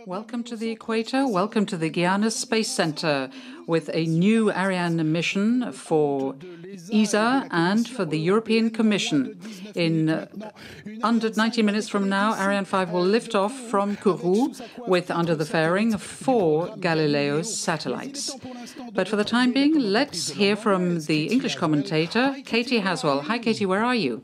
Welcome to the equator, welcome to the Guyana Space Center with a new Ariane mission for ESA and for the European Commission. In under 90 minutes from now, Ariane 5 will lift off from Kourou with, under the fairing, 4 Galileo satellites. But for the time being, let's hear from the English commentator, Katie Haswell. Hi, Katie, where are you?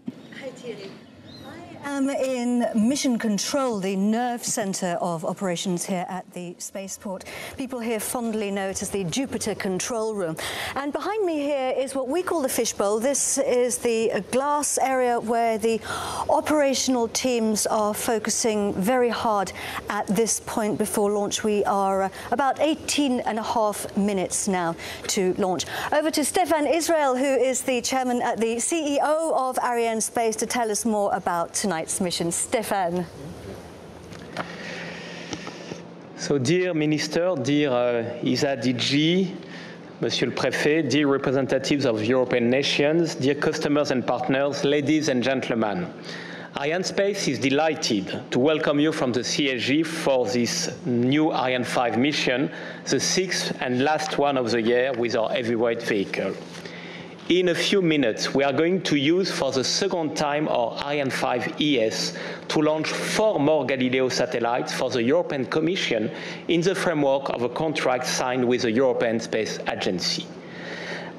I'm in Mission Control, the nerve center of operations here at the spaceport. People here fondly know it as the Jupiter Control Room. And behind me here is what we call the fishbowl. This is the glass area where the operational teams are focusing very hard at this point before launch. We are about 18.5 minutes now to launch. Over to Stefan Israel, who is the the CEO of Ariane Space, to tell us more about tonight's mission. Stefan. So, dear Minister, dear ESA DG, Monsieur le Préfet, dear representatives of European nations, dear customers and partners, ladies and gentlemen, Ariane Space is delighted to welcome you from the CSG for this new Ariane 5 mission, the 6th and last one of the year with our heavyweight vehicle. In a few minutes, we are going to use for the second time our Ariane 5 ES to launch 4 more Galileo satellites for the European Commission in the framework of a contract signed with the European Space Agency.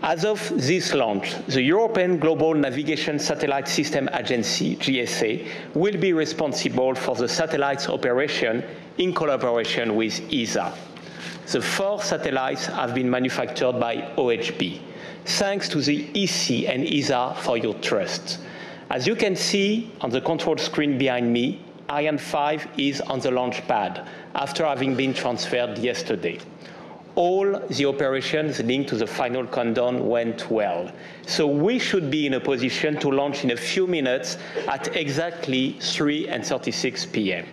As of this launch, the European Global Navigation Satellite System Agency, GSA, will be responsible for the satellite's operation in collaboration with ESA. The 4 satellites have been manufactured by OHB. Thanks to the EC and ESA for your trust. As you can see on the control screen behind me, Ariane 5 is on the launch pad after having been transferred yesterday. All the operations linked to the final countdown went well. So we should be in a position to launch in a few minutes at exactly 3:36 p.m.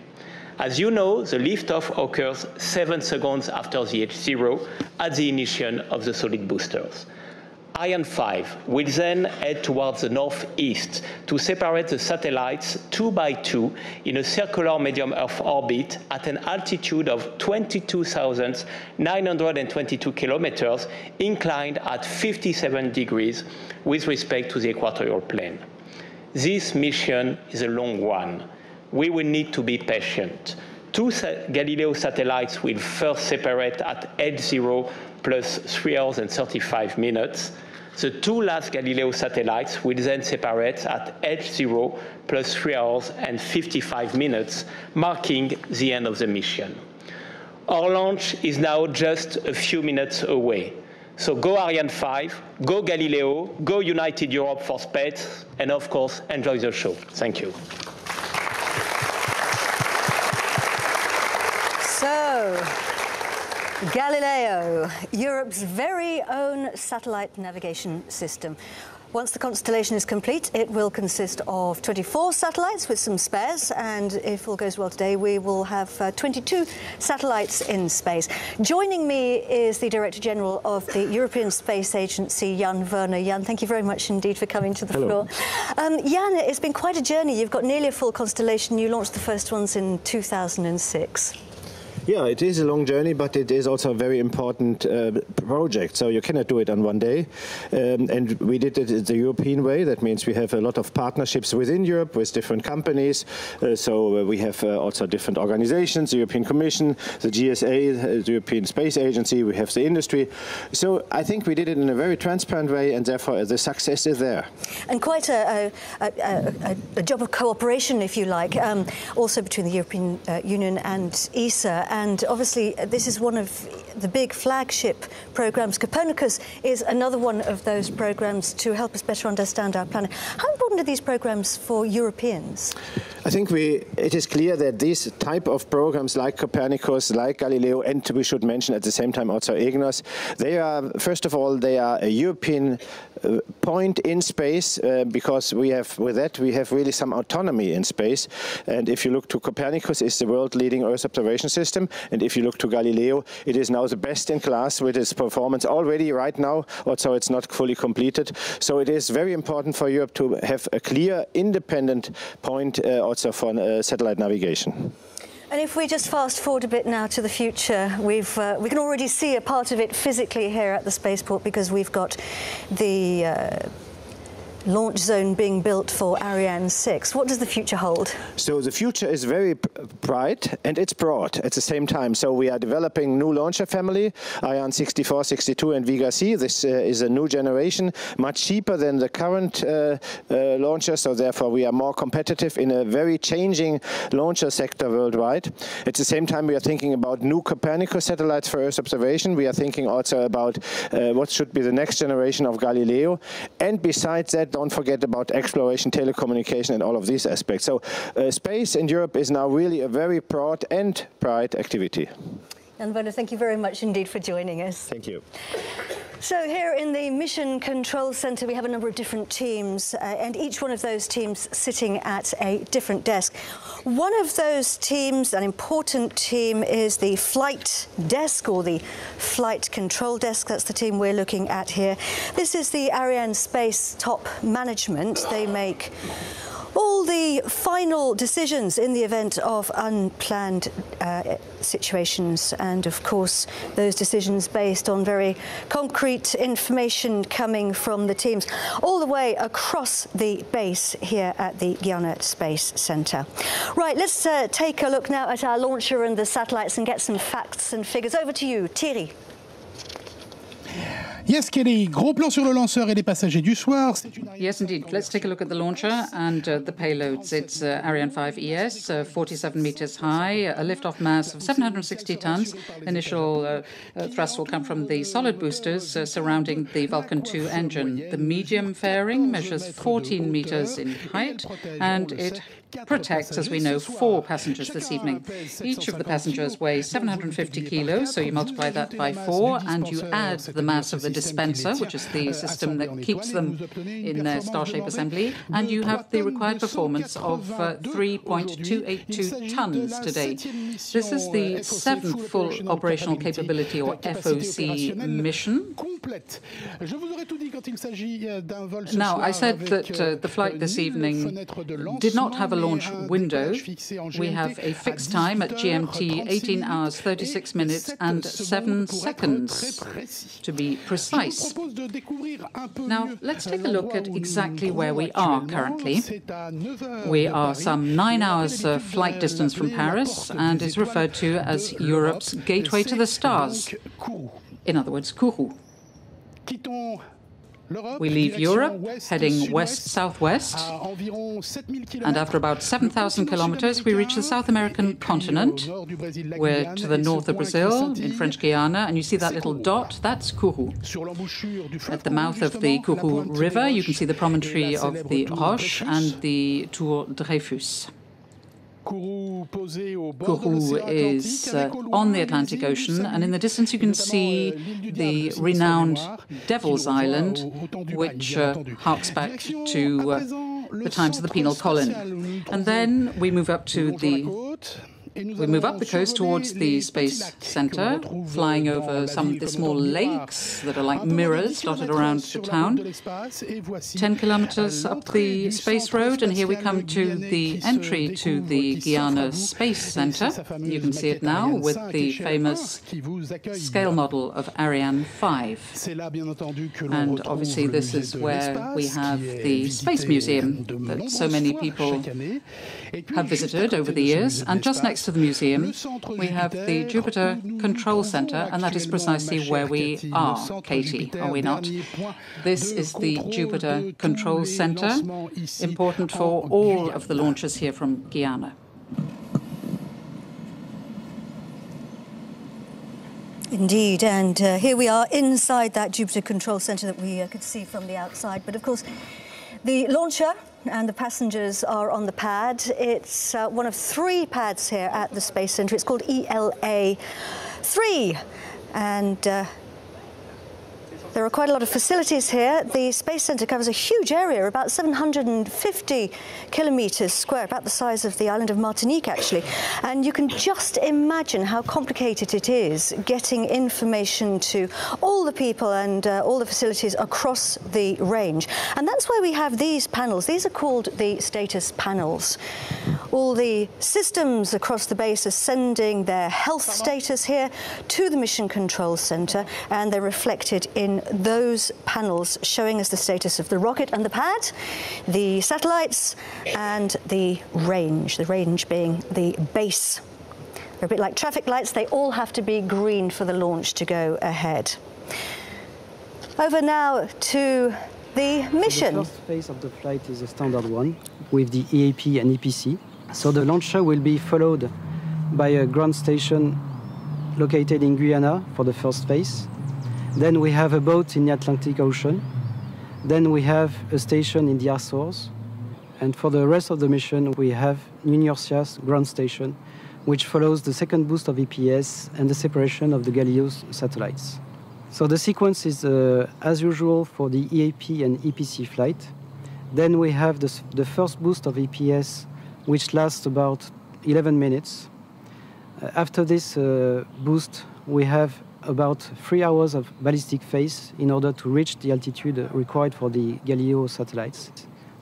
As you know, the liftoff occurs 7 seconds after the H0 at the ignition of the solid boosters. Ariane 5 will then head towards the northeast to separate the satellites 2 by 2 in a circular medium Earth orbit at an altitude of 22,922 kilometers, inclined at 57 degrees with respect to the equatorial plane. This mission is a long one. We will need to be patient. 2 Galileo satellites will first separate at H0 plus 3 hours and 35 minutes. The 2 last Galileo satellites will then separate at H0 plus 3 hours and 55 minutes, marking the end of the mission. Our launch is now just a few minutes away. So go Ariane 5, go Galileo, go United Europe for space, and of course, enjoy the show. Thank you. So, Galileo, Europe's very own satellite navigation system. Once the constellation is complete, it will consist of 24 satellites with some spares, and if all goes well today, we will have 22 satellites in space. Joining me is the Director General of the European Space Agency, Jan Werner. Jan, thank you very much indeed for coming to the floor. Jan, it's been quite a journey. You've got nearly a full constellation. You launched the first ones in 2006. Yeah, it is a long journey, but it is also a very important project. So you cannot do it on one day. And we did it the European way. That means we have a lot of partnerships within Europe with different companies. So we have also different organizations, the European Commission, the GSA, the European Space Agency, we have the industry. So I think we did it in a very transparent way, and therefore the success is there. And quite a job of cooperation, if you like, also between the European Union and ESA. And obviously, this is one of the big flagship programs. Copernicus is another one of those programs to help us better understand our planet. How important are these programs for Europeans? I think it is clear that these type of programs like Copernicus, like Galileo, and we should mention at the same time also EGNOS, they are, first of all, they are a European point in space because we have really some autonomy in space. And if you look to Copernicus, it's the world leading Earth observation system, and if you look to Galileo, it is now the best in class with its performance already right now, although it's not fully completed. So it is very important for Europe to have a clear independent point also for satellite navigation. And if we just fast forward a bit now to the future, we can already see a part of it physically here at the spaceport, because we've got the launch zone being built for Ariane 6. What does the future hold? So the future is very bright and it's broad at the same time. So we are developing new launcher family, Ariane 64, 62 and Vega-C. This is a new generation, much cheaper than the current launcher, so therefore we are more competitive in a very changing launcher sector worldwide. At the same time we are thinking about new Copernicus satellites for Earth observation. We are thinking also about what should be the next generation of Galileo. And besides that, don't forget about exploration, telecommunication and all of these aspects. So space in Europe is now really a very broad and bright activity. And Werner, thank you very much indeed for joining us. Thank you. So here in the Mission Control Center, we have a number of different teams, and each one of those teams sitting at a different desk. One of those teams, an important team, is the flight desk, or the flight control desk. That's the team we're looking at here. This is the Ariane Space top management. They make all the final decisions in the event of unplanned situations, and of course those decisions based on very concrete information coming from the teams all the way across the base here at the Guiana Space Center. Right, let's take a look now at our launcher and the satellites and get some facts and figures. Over to you, Thierry. Yes, Kelly, gros plan sur le lanceur et les passagers du soir. Yes, indeed. Let's take a look at the launcher and the payloads. It's Ariane 5 ES, 47 meters high, a liftoff mass of 760 tons. Initial thrust will come from the solid boosters surrounding the Vulcan 2 engine. The medium fairing measures 14 meters in height, and it protects, as we know, 4 passengers this evening. Each of the passengers weighs 750 kilos, so you multiply that by 4, and you add the mass of the dispenser, which is the system that keeps them in their star-shaped assembly, and you have the required performance of 3.282 tons today. This is the 7th full operational capability, or FOC mission. Now, I said that the flight this evening did not have a launch window. We have a fixed time at GMT, 18 hours, 36 minutes and 7 seconds, to be precise. Now, let's take a look at exactly where we are currently. We are some 9 hours flight distance from Paris, and is referred to as Europe's gateway to the stars. In other words, Kourou. We leave Europe, heading west-southwest, and after about 7,000 kilometers, we reach the South American continent. We're to the north of Brazil, in French Guiana, and you see that little dot, that's Kourou. At the mouth of the Kourou River, you can see the promontory of the Roche and the Tour Dreyfus. Kourou is on the Atlantic Ocean, and in the distance you can see the renowned Devil's Island, which harks back to the times of the penal colony. And then we move up to the coast towards the Space Center, flying over some of the small lakes that are like mirrors dotted around the town. 10 kilometers up the space road, and here we come to the entry to the Guiana Space Center. You can see it now with the famous scale model of Ariane 5. And obviously this is where we have the Space Museum that so many people have visited over the years. And just next to the museum, we have the Jupiter Control Center, and that is precisely where we are, Katie, are we not? This is the Jupiter Control Center, important for all of the launches here from Guiana. Indeed, and here we are inside that Jupiter Control Center that we could see from the outside. But of course, the launcher and the passengers are on the pad. It's one of 3 pads here at the Space Center. It's called ELA 3, and There are quite a lot of facilities here. The Space Centre covers a huge area, about 750 kilometres square, about the size of the island of Martinique, actually. And you can just imagine how complicated it is getting information to all the people and all the facilities across the range. And that's why we have these panels. These are called the status panels. All the systems across the base are sending their health status here to the Mission Control Centre, and they're reflected in those panels showing us the status of the rocket and the pad, the satellites, and the range being the base. They're a bit like traffic lights. They all have to be green for the launch to go ahead. Over now to the mission. The first phase of the flight is a standard one with the EAP and EPC. So the launcher will be followed by a ground station located in Guyana for the first phase. Then we have a boat in the Atlantic Ocean. Then we have a station in the Azores. And for the rest of the mission, we have New Yorcia's ground station, which follows the second boost of EPS and the separation of the Galileo satellites. So the sequence is as usual for the EAP and EPC flight. Then we have the first boost of EPS, which lasts about 11 minutes. After this boost, we have about 3 hours of ballistic phase in order to reach the altitude required for the Galileo satellites.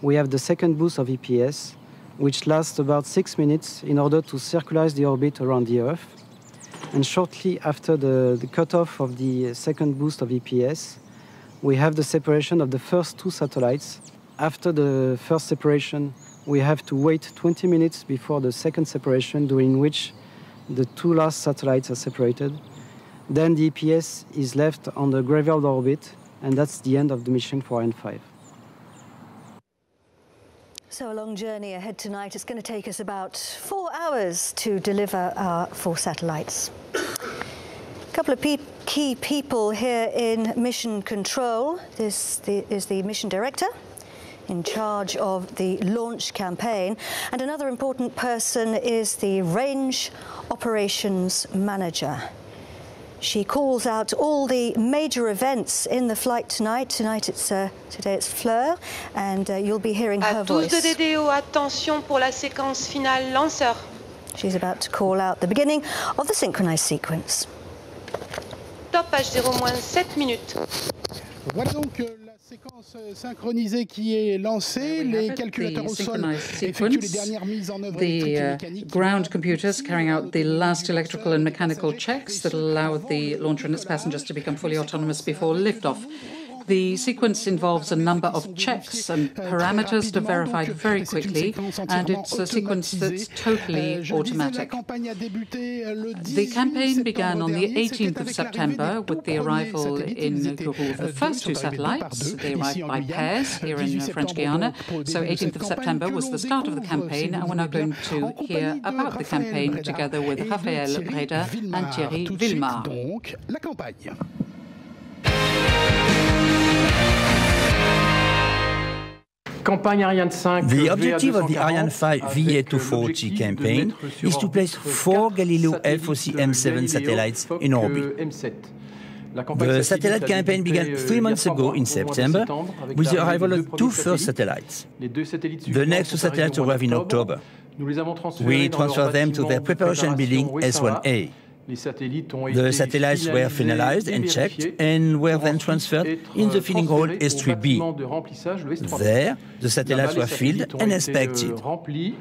We have the second boost of EPS, which lasts about 6 minutes in order to circularize the orbit around the Earth. And shortly after the cutoff of the second boost of EPS, we have the separation of the first two satellites. After the first separation, we have to wait 20 minutes before the second separation, during which the two last satellites are separated. Then the EPS is left on the graveyard orbit, and that's the end of the mission for Ariane 5. So a long journey ahead tonight. It's going to take us about 4 hours to deliver our 4 satellites. A couple of key people here in mission control. This is the mission director in charge of the launch campaign. And another important person is the range operations manager. She calls out all the major events in the flight tonight. Today it's Fleur, and you'll be hearing her voice. À 12 de DDO, attention pour la séquence finale lanceur. She's about to call out the beginning of the synchronized sequence. Top H0-7 minutes. Voilà donc la séquence synchronisée qui est lancée. Les calculateurs au sol effectuent les dernières mises en œuvre électriques et mécaniques. The ground computers carrying out the last electrical and mechanical checks that allow the launcher and its passengers to become fully autonomous before liftoff. The sequence involves a number of checks and parameters to verify very quickly, and it's a sequence that's totally automatic. The campaign began on the 18th of September with the arrival in Kourou of the first 2 satellites. They arrived by pairs here in French Guiana. So 18th of September was the start of the campaign, and we're now going to hear about the campaign together with Raphaël Breda and Thierry Villemar. The objective of the Ariane 5 VA240 campaign is to place 4 Galileo FOC-M7 satellites in orbit. The satellite campaign began 3 months ago in September with the arrival of 2 first satellites. The next 2 satellites arrived in October. We transferred them to their preparation building S1A. The satellites were finalized and checked and were then transferred in the filling hall S3B. There, the satellites were filled and inspected. We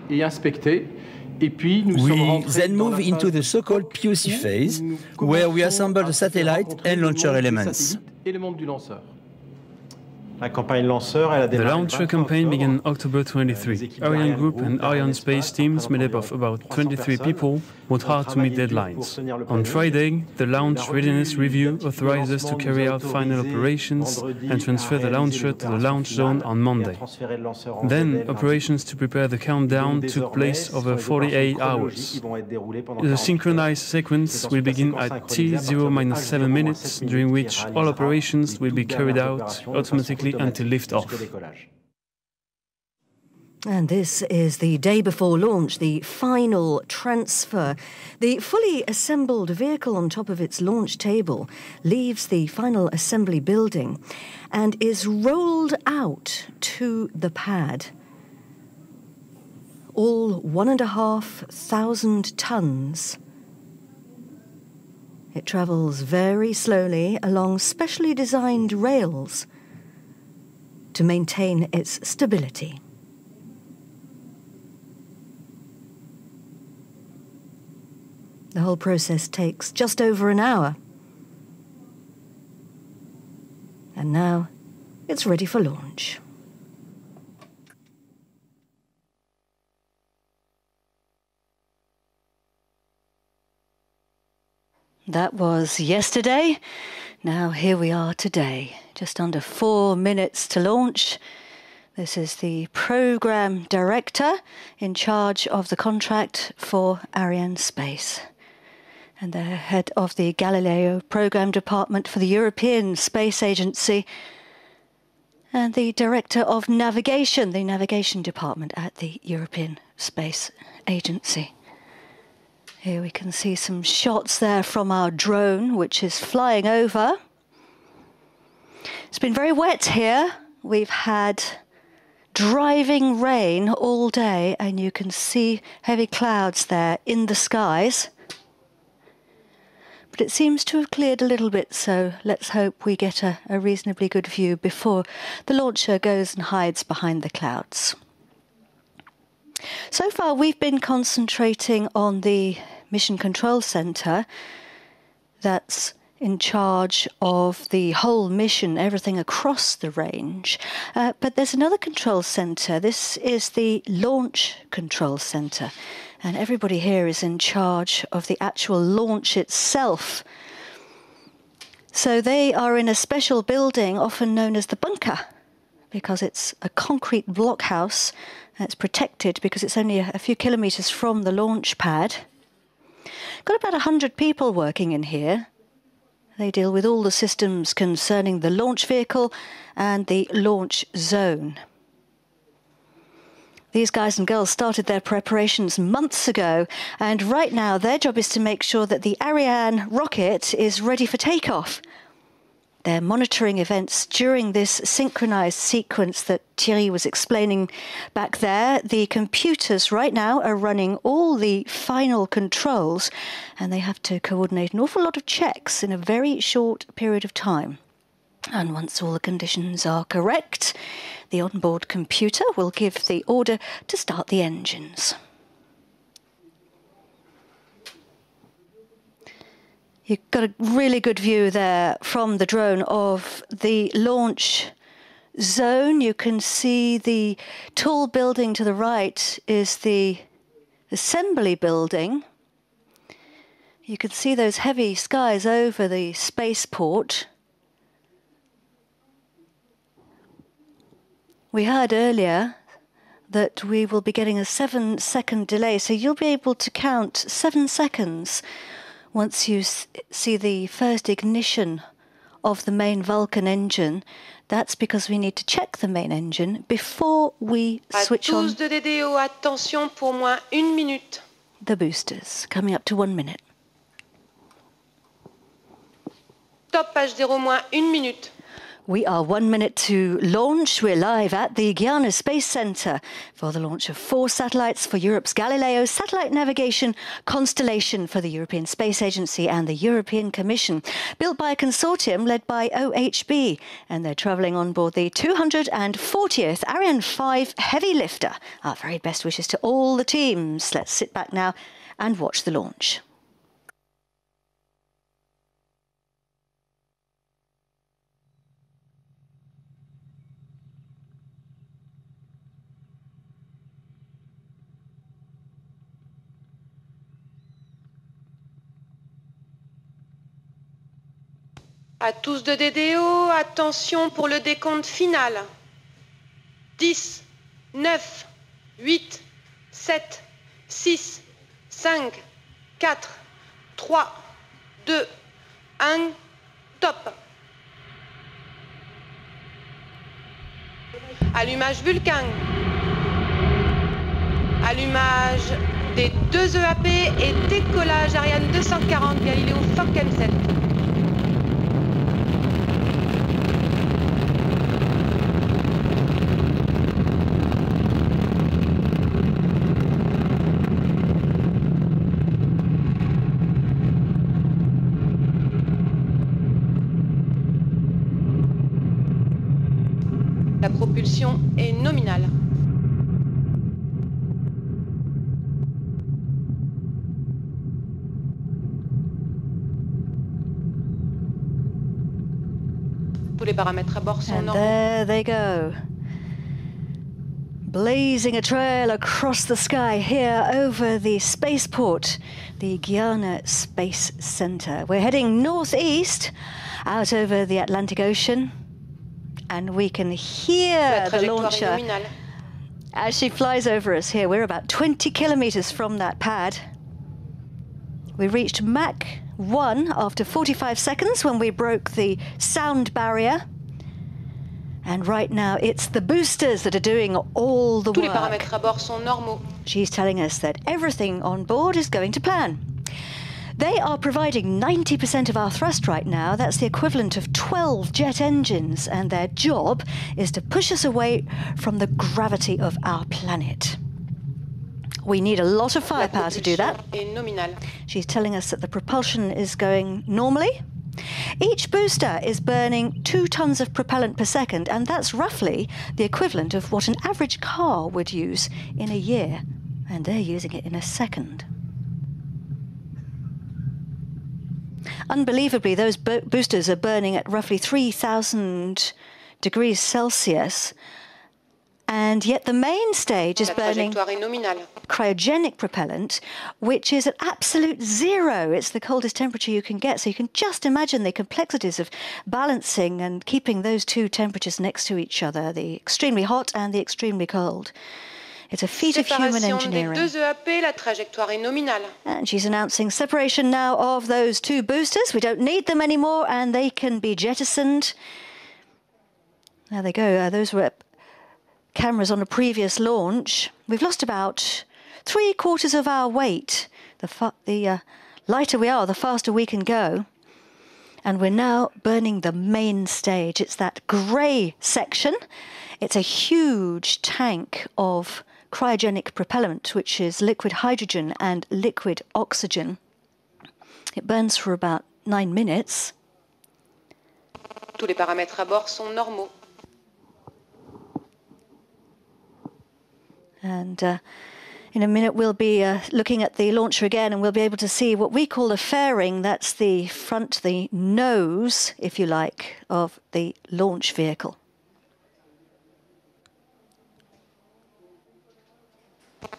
then move into the so-called POC phase, where we assemble the satellite and launcher elements. The launcher campaign began October 23. Ariane Group and Ariane Space teams made up of about 23 people worked hard to meet deadlines. On Friday, the Launch Readiness Review authorized us to carry out final operations and transfer the launcher to the launch zone on Monday. Then, operations to prepare the countdown took place over 48 hours. The synchronized sequence will begin at T0-7 minutes, during which all operations will be carried out automatically until liftoff. And this is the day before launch, the final transfer. The fully assembled vehicle on top of its launch table leaves the final assembly building and is rolled out to the pad. All 1,500 tons. It travels very slowly along specially designed rails to maintain its stability. The whole process takes just over an hour. And now it's ready for launch. That was yesterday. Now here we are today. Just under 4 minutes to launch. This is the program director in charge of the contract for Ariane Space, and the head of the Galileo program department for the European Space Agency, and the director of navigation, the navigation department at the European Space Agency. Here we can see some shots there from our drone, which is flying over. It's been very wet here. We've had driving rain all day, and you can see heavy clouds there in the skies. But it seems to have cleared a little bit, so let's hope we get a reasonably good view before the launcher goes and hides behind the clouds. So far we've been concentrating on the Mission Control Center that's in charge of the whole mission, everything across the range. But there's another control center. This is the Launch Control Center. And everybody here is in charge of the actual launch itself. So they are in a special building, often known as the bunker, because it's a concrete blockhouse. It's protected because it's only a few kilometers from the launch pad. Got about 100 people working in here. They deal with all the systems concerning the launch vehicle and the launch zone. These guys and girls started their preparations months ago, and right now their job is to make sure that the Ariane rocket is ready for takeoff. They're monitoring events during this synchronized sequence that Thierry was explaining back there. The computers right now are running all the final controls, and they have to coordinate an awful lot of checks in a very short period of time. And once all the conditions are correct, the onboard computer will give the order to start the engines. You've got a really good view there from the drone of the launch zone. You can see the tall building to the right is the assembly building. You can see those heavy skies over the spaceport. We heard earlier that we will be getting a 7-second delay, so you'll be able to count 7 seconds once you see the first ignition of the main Vulcan engine. That's because we need to check the main engine before we switch on de DDO, attention pour moins 1 minute. The boosters, coming up to 1 minute. Top H0 moins 1 minute. We are 1 minute to launch. We're live at the Guiana Space Center for the launch of 4 satellites for Europe's Galileo satellite navigation constellation for the European Space Agency and the European Commission, built by a consortium led by OHB, and they're traveling on board the 240th Ariane 5 heavy lifter. Our very best wishes to all the teams. Let's sit back now and watch the launch. À tous de DDO, attention pour le décompte final. 10, 9, 8, 7, 6, 5, 4, 3, 2, 1, top. Allumage Vulcain. Allumage des deux EAP et décollage Ariane 240 Galileo FOC-M7. La propulsion est nominale. Tous les paramètres à bord sont normaux. There they go. Blazing a trail across the sky here over the spaceport, the Guyana Space Center. We're heading northeast out over the Atlantic Ocean, and we can hear the launcher as she flies over us here. We're about 20 kilometers from that pad. We reached Mach 1 after 45 seconds when we broke the sound barrier. And right now, it's the boosters that are doing all the work. Tous les paramètres à bord sont normaux. She's telling us that everything on board is going to plan. They are providing 90% of our thrust right now. That's the equivalent of 12 jet engines, and their job is to push us away from the gravity of our planet. We need a lot of firepower to do that. She's telling us that the propulsion is going normally. Each booster is burning 2 tons of propellant per second, and that's roughly the equivalent of what an average car would use in a year, and they're using it in a second. Unbelievably, those boosters are burning at roughly 3,000 degrees Celsius, and yet the main stage is burning cryogenic propellant, which is at absolute zero. It's the coldest temperature you can get, so you can just imagine the complexities of balancing and keeping those two temperatures next to each other, the extremely hot and the extremely cold. It's a feat of human engineering. And she's announcing separation now of those 2 boosters. We don't need them anymore, and they can be jettisoned. There they go. Those were cameras on a previous launch. We've lost about 3/4 of our weight. The lighter we are, the faster we can go. And we're now burning the main stage. It's that grey section. It's a huge tank of cryogenic propellant, which is liquid hydrogen and liquid oxygen. It burns for about 9 minutes. Tous les paramètres à bord sont normaux. And in a minute, we'll be looking at the launcher again, and we'll be able to see what we call a fairing. That's the front, the nose, if you like, of the launch vehicle.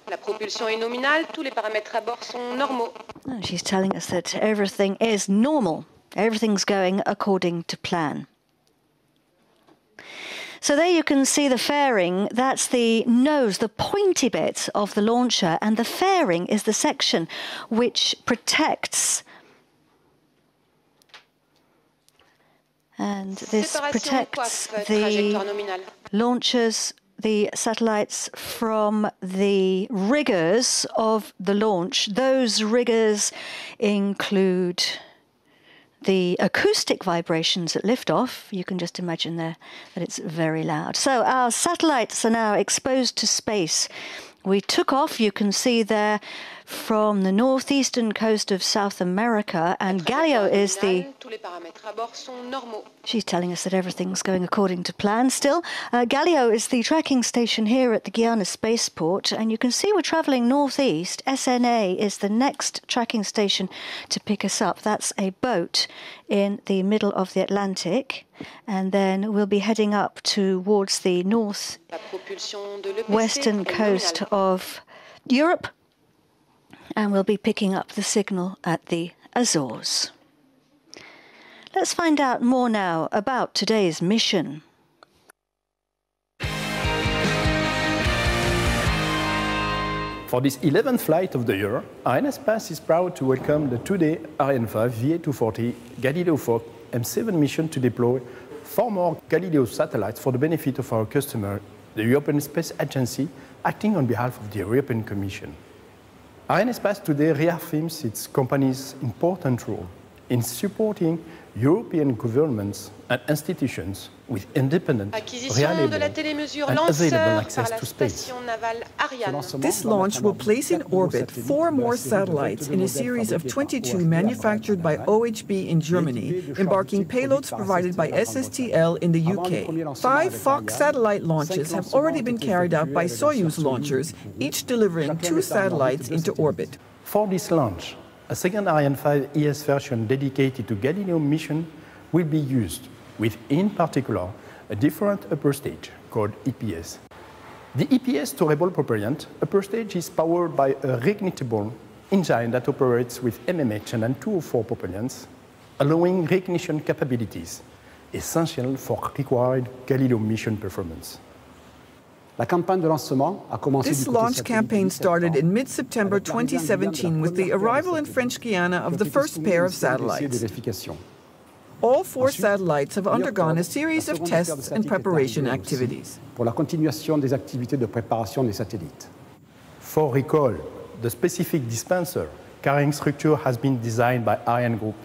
La propulsion est nominale, tous les paramètres à bord sont normaux. And she's telling us that everything is normal. Everything's going according to plan. So there you can see the fairing. That's the nose, the pointy bit of the launcher, and the fairing is the section which protects. And this protects the launchers, the satellites, from the riggers of the launch. Those riggers include the acoustic vibrations at liftoff. You can just imagine there that it's very loud. So our satellites are now exposed to space. We took off, you can see there, from the northeastern coast of South America, and Galileo is the... She's telling us that everything's going according to plan still. Galileo is the tracking station here at the Guyana spaceport, and you can see we're traveling northeast. SNA is the next tracking station to pick us up. That's a boat in the middle of the Atlantic, and then we'll be heading up towards the northwestern coast of Europe, and we'll be picking up the signal at the Azores. Let's find out more now about today's mission. For this 11th flight of the year, Arianespace is proud to welcome the two-day Ariane 5 VA240 Galileo FOC-M7 mission to deploy 4 more Galileo satellites for the benefit of our customer, the European Space Agency, acting on behalf of the European Commission. Arianespace today reaffirms its company's important role in supporting European governments and institutions with independent, reliable, and available access to space. This launch will place in orbit 4 more satellites in a series of 22 manufactured by OHB in Germany, embarking payloads provided by SSTL in the UK. 5 FOC satellite launches have already been carried out by Soyuz launchers, each delivering 2 satellites into orbit. For this launch, a second Ariane 5 ES version dedicated to Galileo mission will be used, with, in particular, a different upper stage called EPS. The EPS storable propellant upper stage is powered by a reignitable engine that operates with MMH and 204 propellants, allowing reignition capabilities, essential for required Galileo mission performance. This launch campaign started in mid-September 2017 with the arrival in French Guiana of the first pair of satellites. All 4 satellites have undergone a series of tests and preparation activities. For recall, the specific dispenser carrying structure has been designed by Ariane Group,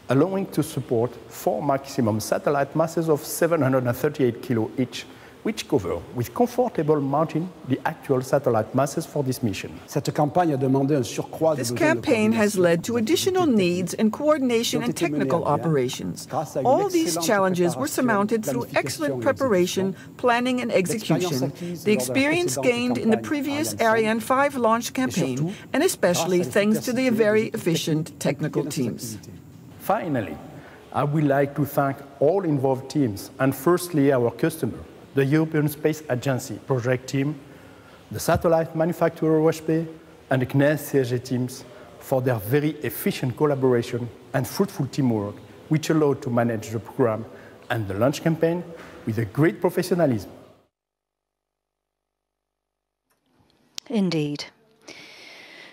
allowing to support 4 maximum satellite masses of 738 kg each, which cover with comfortable margin the actual satellite masses for this mission. This campaign has led to additional needs in coordination and technical operations. All these challenges were surmounted through excellent preparation, planning and execution, the experience gained in the previous Ariane 5 launch campaign, and especially thanks to the very efficient technical teams. Finally, I would like to thank all involved teams, and firstly our customer, the European Space Agency project team, the satellite manufacturer OHB, and the CNES CSG teams for their very efficient collaboration and fruitful teamwork, which allowed to manage the program and the launch campaign with a great professionalism. Indeed.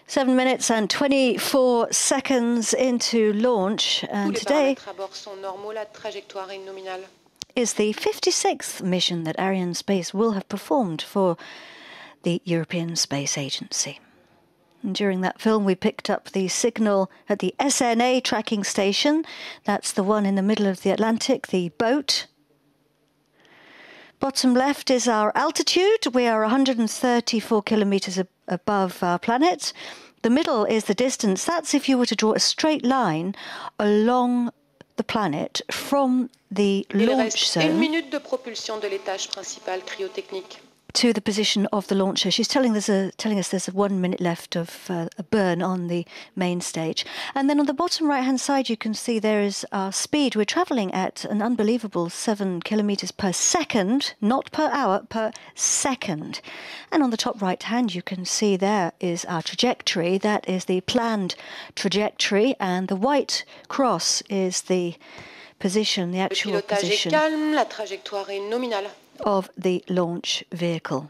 7 minutes and 24 seconds into launch, and today is the 56th mission that Arianespace will have performed for the European Space Agency. And during that film, we picked up the signal at the SNA tracking station. That's the one in the middle of the Atlantic, the boat. Bottom left is our altitude. We are 134 kilometers above our planet. The middle is the distance. That's if you were to draw a straight line along the planet from the launch zone to the position of the launcher. She's telling us there's 1 minute left of a burn on the main stage. And then on the bottom right-hand side, you can see there is our speed. We're traveling at an unbelievable 7 kilometers per second, not per hour, per second. And on the top right-hand, you can see there is our trajectory. That is the planned trajectory, and the white cross is the position, the actual position of the launch vehicle.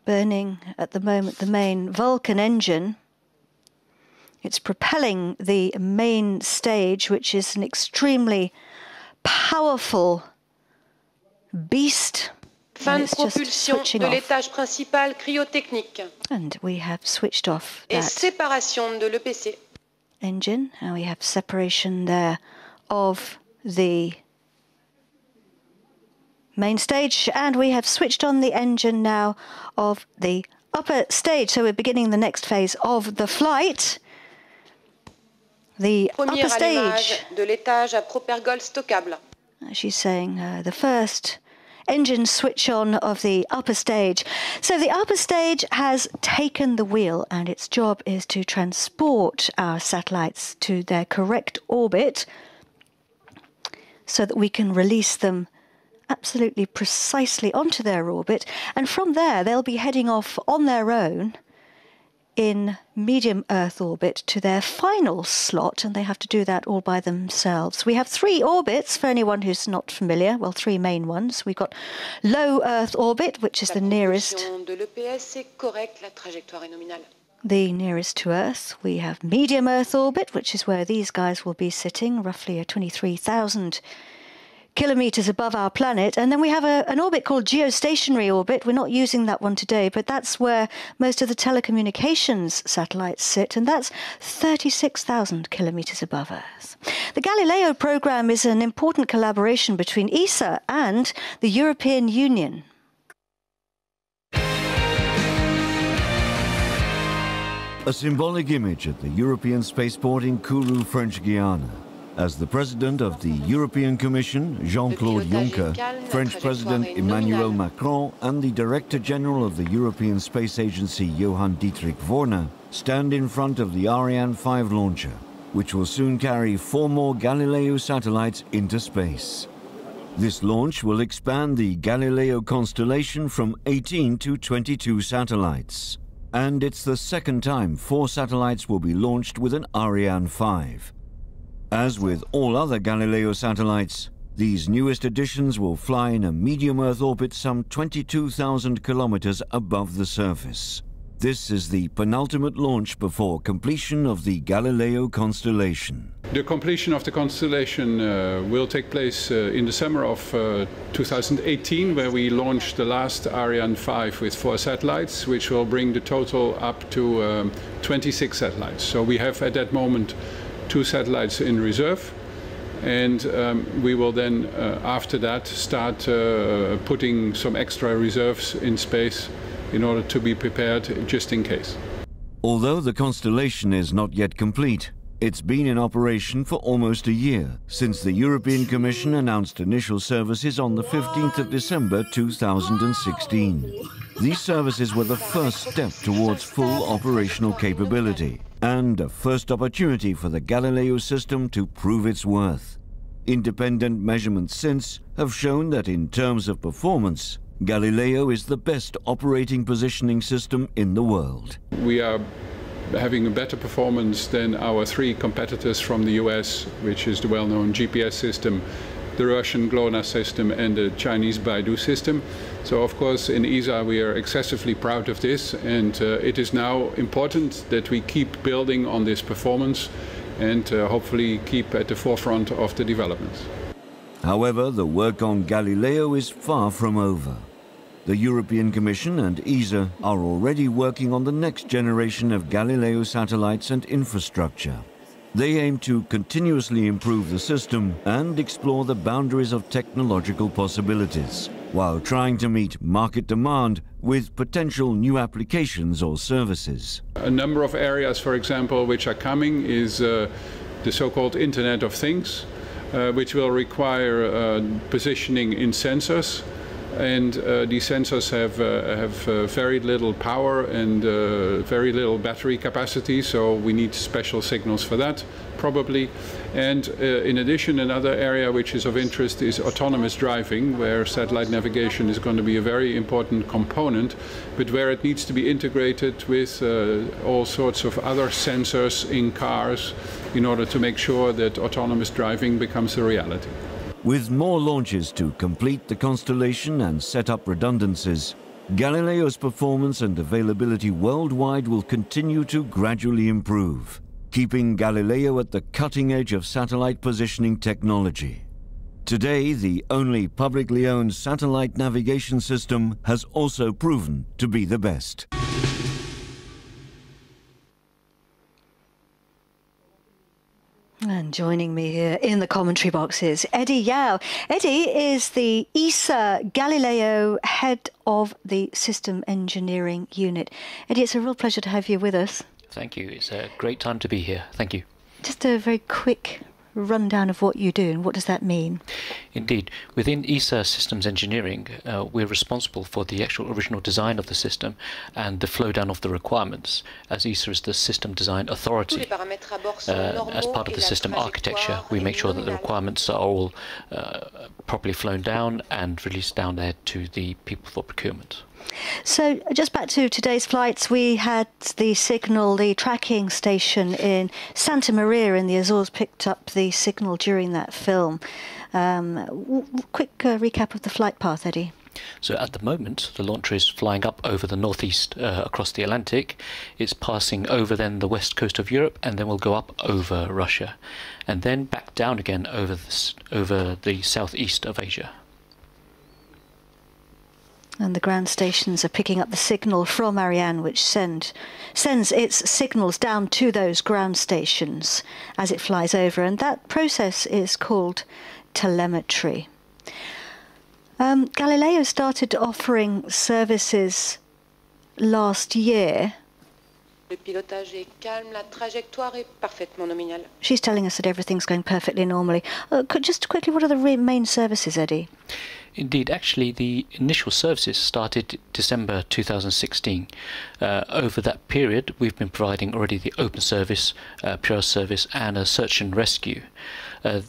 Burning at the moment the main Vulcan engine. It's propelling the main stage, which is an extremely powerful beast. And it's just switching off. And we have switched off that engine, and we have separation there of the main stage, and we have switched on the engine now of the upper stage. So we're beginning the next phase of the flight. The upper stage. She's saying the first engine switch on of the upper stage. So the upper stage has taken the wheel, and its job is to transport our satellites to their correct orbit so that we can release them absolutely precisely onto their orbit, and from there they'll be heading off on their own in medium Earth orbit to their final slot, and they have to do that all by themselves. We have 3 orbits for anyone who's not familiar. Well, 3 main ones. We've got low Earth orbit, which is the nearest to Earth. We have medium Earth orbit, which is where these guys will be sitting, roughly a 23,000 kilometers above our planet. And then we have an orbit called geostationary orbit. We're not using that one today, but that's where most of the telecommunications satellites sit, and that's 36,000 kilometers above Earth. The Galileo program is an important collaboration between ESA and the European Union. A symbolic image at the European spaceport in Kourou, French Guiana, as the President of the European Commission, Jean-Claude Juncker, French President Emmanuel Macron and the Director General of the European Space Agency, Johan Dietrich Voorne, stand in front of the Ariane 5 launcher, which will soon carry 4 more Galileo satellites into space. This launch will expand the Galileo constellation from 18 to 22 satellites. And it's the second time 4 satellites will be launched with an Ariane 5. As with all other Galileo satellites, these newest additions will fly in a medium Earth orbit some 22,000 kilometers above the surface. This is the penultimate launch before completion of the Galileo constellation. The completion of the constellation will take place in the summer of 2018, where we launch the last Ariane 5 with 4 satellites, which will bring the total up to 26 satellites. So we have at that moment 2 satellites in reserve, and we will then, after that, start putting some extra reserves in space in order to be prepared just in case. Although the constellation is not yet complete, it's been in operation for almost a year since the European Commission announced initial services on the 15th of December 2016. These services were the first step towards full operational capability and a first opportunity for the Galileo system to prove its worth. Independent measurements since have shown that in terms of performance, Galileo is the best operating positioning system in the world. We are having a better performance than our 3 competitors from the US, which is the well-known GPS system, the Russian GLONASS system and the Chinese Baidu system. So of course in ESA we are excessively proud of this, and it is now important that we keep building on this performance and hopefully keep at the forefront of the developments. However, the work on Galileo is far from over. The European Commission and ESA are already working on the next generation of Galileo satellites and infrastructure. They aim to continuously improve the system and explore the boundaries of technological possibilities, while trying to meet market demand with potential new applications or services. A number of areas, for example, which are coming is the so-called Internet of Things, which will require positioning in sensors. And these sensors have very little power and very little battery capacity, so we need special signals for that, probably. And in addition, another area which is of interest is autonomous driving, where satellite navigation is going to be a very important component, but where it needs to be integrated with all sorts of other sensors in cars in order to make sure that autonomous driving becomes a reality. With more launches to complete the constellation and set up redundancies, Galileo's performance and availability worldwide will continue to gradually improve, keeping Galileo at the cutting edge of satellite positioning technology. Today, the only publicly owned satellite navigation system has also proven to be the best. And joining me here in the commentary box is Eddie Yao. Eddie is the ESA Galileo head of the System Engineering Unit. Eddie, it's a real pleasure to have you with us. Thank you. It's a great time to be here. Thank you. Just a very quick rundown of what you do and what does that mean? Indeed. Within ESA Systems Engineering, we're responsible for the actual original design of the system and the flow down of the requirements, as ESA is the system design authority. As part of the system architecture, we make sure that the requirements are all properly flown down and released down there to the people for procurement. So just back to today's flights, we had the signal, the tracking station in Santa Maria in the Azores picked up the signal during that film. Quick recap of the flight path, Eddie. So at the moment, the launcher is flying up over the northeast across the Atlantic. It's passing over then the west coast of Europe, and then will go up over Russia, and then back down again over the southeast of Asia. And the ground stations are picking up the signal from Ariane, which sends its signals down to those ground stations as it flies over. And that process is called telemetry. Galileo started offering services last year. Le pilotage est calme, la trajectoire est parfaitement nominale. She's telling us that everything's going perfectly normally. Just quickly, what are the main services, Eddie? Indeed, actually, the initial services started December 2016. Over that period, we've been providing already the open service, pure service, and a search and rescue. And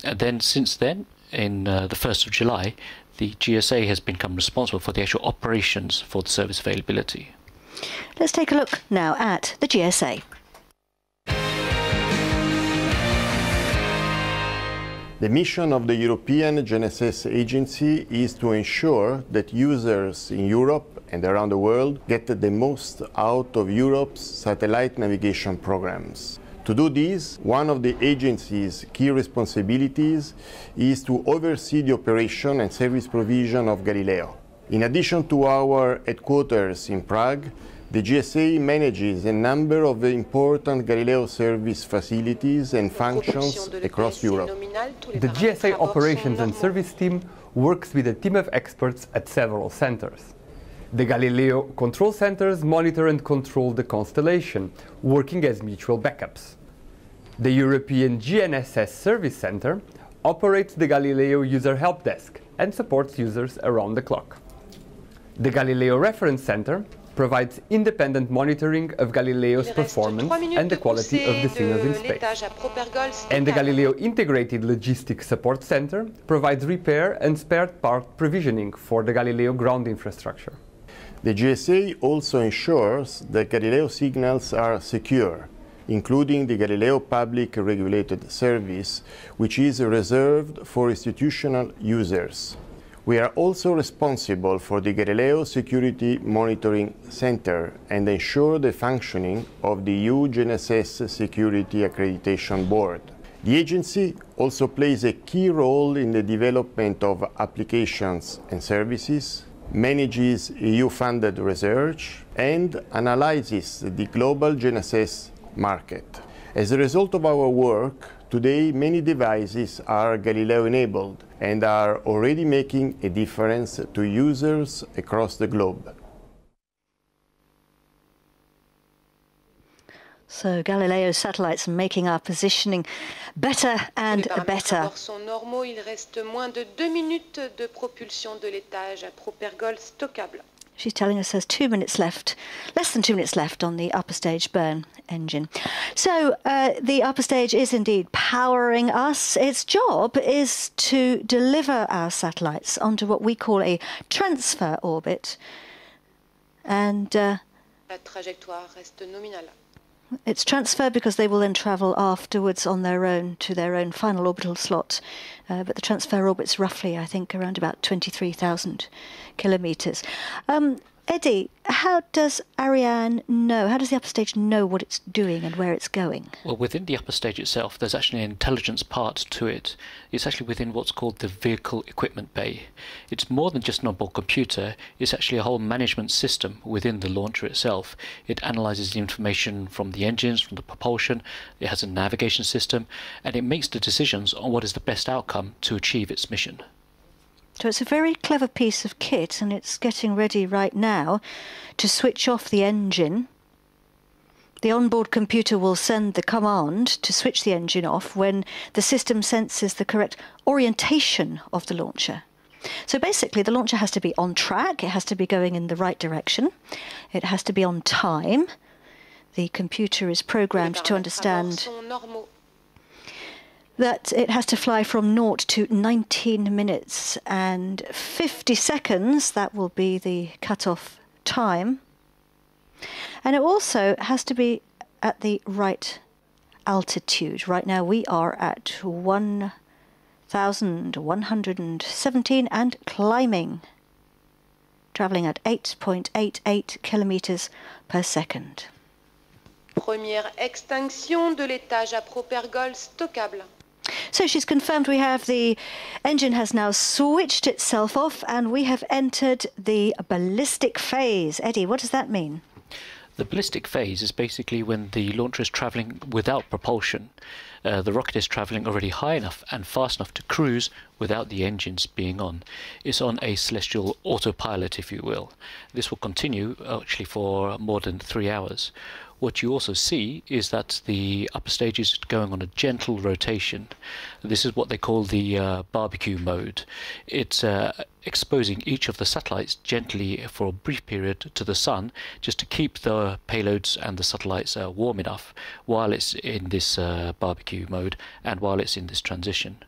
then, since then, in the 1st of July, the GSA has become responsible for the actual operations for the service availability. Let's take a look now at the GSA. The mission of the European GNSS Agency is to ensure that users in Europe and around the world get the most out of Europe's satellite navigation programs. To do this, one of the agency's key responsibilities is to oversee the operation and service provision of Galileo. In addition to our headquarters in Prague, the GSA manages a number of important Galileo service facilities and functions across Europe. The GSA operations and service team works with a team of experts at several centers. The Galileo control centers monitor and control the constellation, working as mutual backups. The European GNSS Service Center operates the Galileo User Help Desk and supports users around the clock. The Galileo Reference Center provides independent monitoring of Galileo's performance and the quality of the signals in space. And the Galileo Integrated Logistics Support Center provides repair and spare part provisioning for the Galileo ground infrastructure. The GSA also ensures that Galileo signals are secure, including the Galileo Public Regulated Service, which is reserved for institutional users. We are also responsible for the Galileo Security Monitoring Center and ensure the functioning of the EU GNSS Security Accreditation Board. The agency also plays a key role in the development of applications and services, manages EU-funded research, and analyzes the global GNSS market. As a result of our work, today many devices are Galileo-enabled and are already making a difference to users across the globe. So Galileo satellites are making our positioning better and better. Il reste moins de 2 minutes de propulsion de l'étage à propergol stockable. She's telling us there's 2 minutes left, less than 2 minutes left on the upper stage burn engine. So the upper stage is indeed powering us. Its job is to deliver our satellites onto what we call a transfer orbit. And la trajectoire reste nominale. It's transferred because they will then travel afterwards on their own to their own final orbital slot. But the transfer orbit's roughly, I think, around about 23,000 kilometres. Eddie, how does Ariane know, how does the upper stage know what it's doing and where it's going? Well, within the upper stage itself, there's actually an intelligence part to it. It's actually within what's called the vehicle equipment bay. It's more than just an onboard computer, it's actually a whole management system within the launcher itself. It analyzes the information from the engines, from the propulsion, it has a navigation system, and it makes the decisions on what is the best outcome to achieve its mission. So it's a very clever piece of kit, and it's getting ready right now to switch off the engine. The onboard computer will send the command to switch the engine off when the system senses the correct orientation of the launcher. So basically the launcher has to be on track, it has to be going in the right direction, it has to be on time. The computer is programmed to understand that it has to fly from 0 to 19 minutes and 50 seconds. That will be the cut-off time. And it also has to be at the right altitude. Right now we are at 1,117 and climbing. travelling at 8.88 kilometres per second. Première extinction de l'étage à propergol stockable. So she's confirmed the engine has now switched itself off and we have entered the ballistic phase. Eddie, what does that mean? The ballistic phase is basically when the launcher is travelling without propulsion. The rocket is travelling already high enough and fast enough to cruise without the engines being on. It's on a celestial autopilot, if you will. This will continue actually for more than 3 hours. What you also see is that the upper stage is going on a gentle rotation. This is what they call the barbecue mode. It's exposing each of the satellites gently for a brief period to the sun, just to keep the payloads and the satellites warm enough while it's in this barbecue mode and while it's in this transition.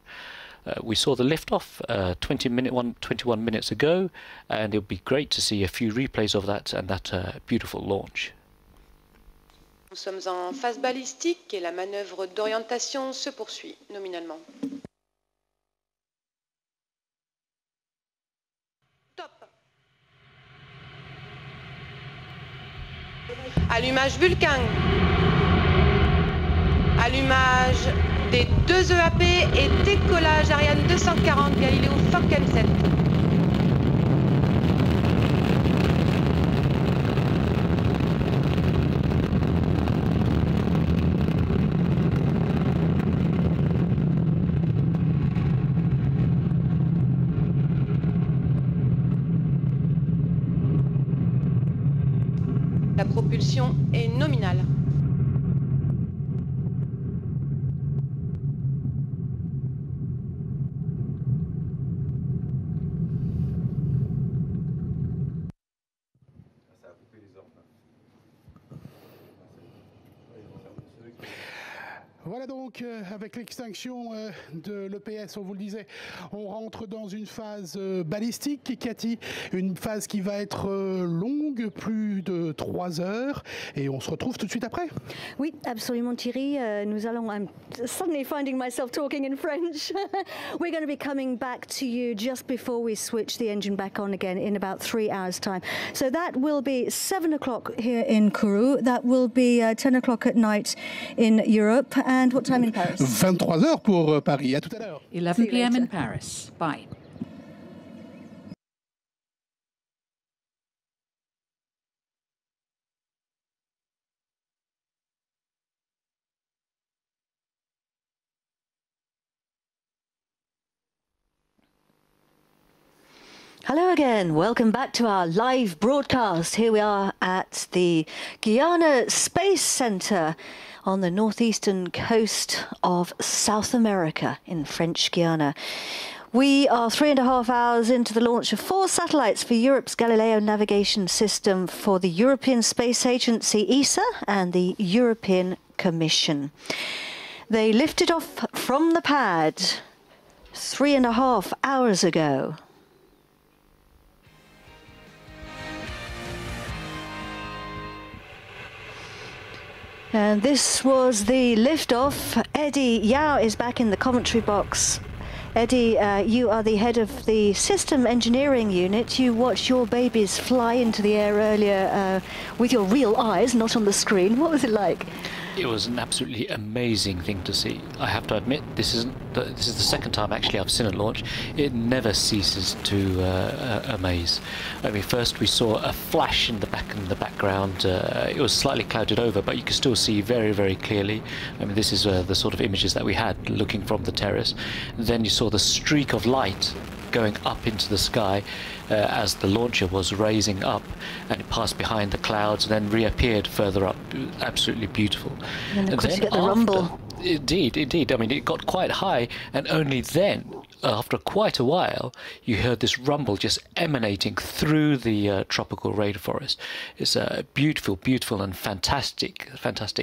We saw the liftoff 21 minutes ago, and it would be great to see a few replays of that and that beautiful launch. Nous sommes en phase balistique et la manœuvre d'orientation se poursuit nominalement. Top. Allumage Vulcain. Allumage des 2 EAP et décollage Ariane 240 Galileo FOC-M7. La propulsion est nominale. Voilà donc, avec l'extinction de l'EPS, on vous le disait, on rentre dans une phase balistique, Cathy, une phase qui va être longue, plus de 3 heures, et on se retrouve tout de suite après. Oui, absolument Thierry, nous allons, I'm suddenly finding myself talking in French. We're going to be coming back to you just before we switch the engine back on again in about 3 hours' time. So that will be 7 o'clock here in Kourou, that will be 10 o'clock at night in Europe. And what time in Paris? 23 heures pour Paris. À tout à l'heure. 11 p.m. in Paris. Bye. Hello again, welcome back to our live broadcast. Here we are at the Guyana Space Center on the northeastern coast of South America in French Guiana. We are 3.5 hours into the launch of 4 satellites for Europe's Galileo navigation system for the European Space Agency ESA and the European Commission. They lifted off from the pad 3.5 hours ago. And this was the liftoff. Eddie Yao is back in the commentary box. Eddie, you are the head of the system engineering unit. You watched your babies fly into the air earlier with your real eyes, not on the screen. What was it like? It was an absolutely amazing thing to see. I have to admit, this is the second time actually I've seen a launch. It never ceases to amaze. I mean, first we saw a flash in the background. It was slightly clouded over, but you could still see very, very clearly. I mean, this is the sort of images that we had looking from the terrace. Then you saw the streak of light going up into the sky as the launcher was raising up, and it passed behind the clouds and then reappeared further up. Absolutely beautiful. And then of course you get the rumble. Indeed. I mean, it got quite high, and only then, after quite a while, you heard this rumble just emanating through the tropical rainforest. It's a beautiful, beautiful and fantastic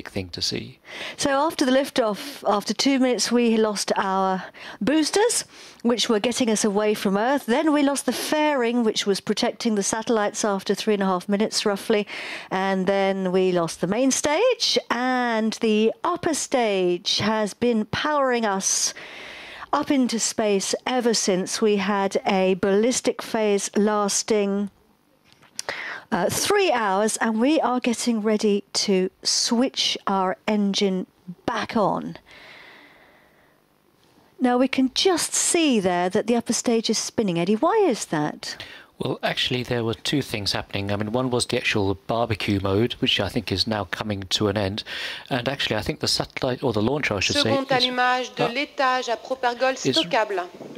thing to see. So after the liftoff, after 2 minutes, we lost our boosters, which were getting us away from Earth. Then we lost the fairing, which was protecting the satellites after 3.5 minutes, roughly. And then we lost the main stage, and the upper stage has been powering us up into space ever since. We had a ballistic phase lasting 3 hours, and we are getting ready to switch our engine back on. Now we can just see there that the upper stage is spinning. Eddie, why is that? Well, actually, there were two things happening. I mean, one was the actual barbecue mode, which I think is now coming to an end. And actually, I think the satellite, or the launcher, I should say, is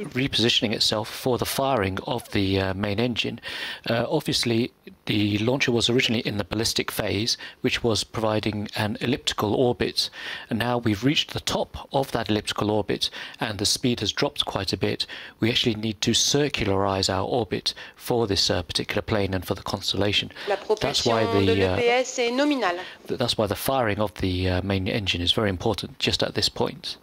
repositioning itself for the firing of the main engine. Obviously, the launcher was originally in the ballistic phase, which was providing an elliptical orbit. And now we've reached the top of that elliptical orbit, and the speed has dropped quite a bit. We actually need to circularize our orbit for this particular plane and for the constellation. That's why the firing of the main engine is very important just at this point.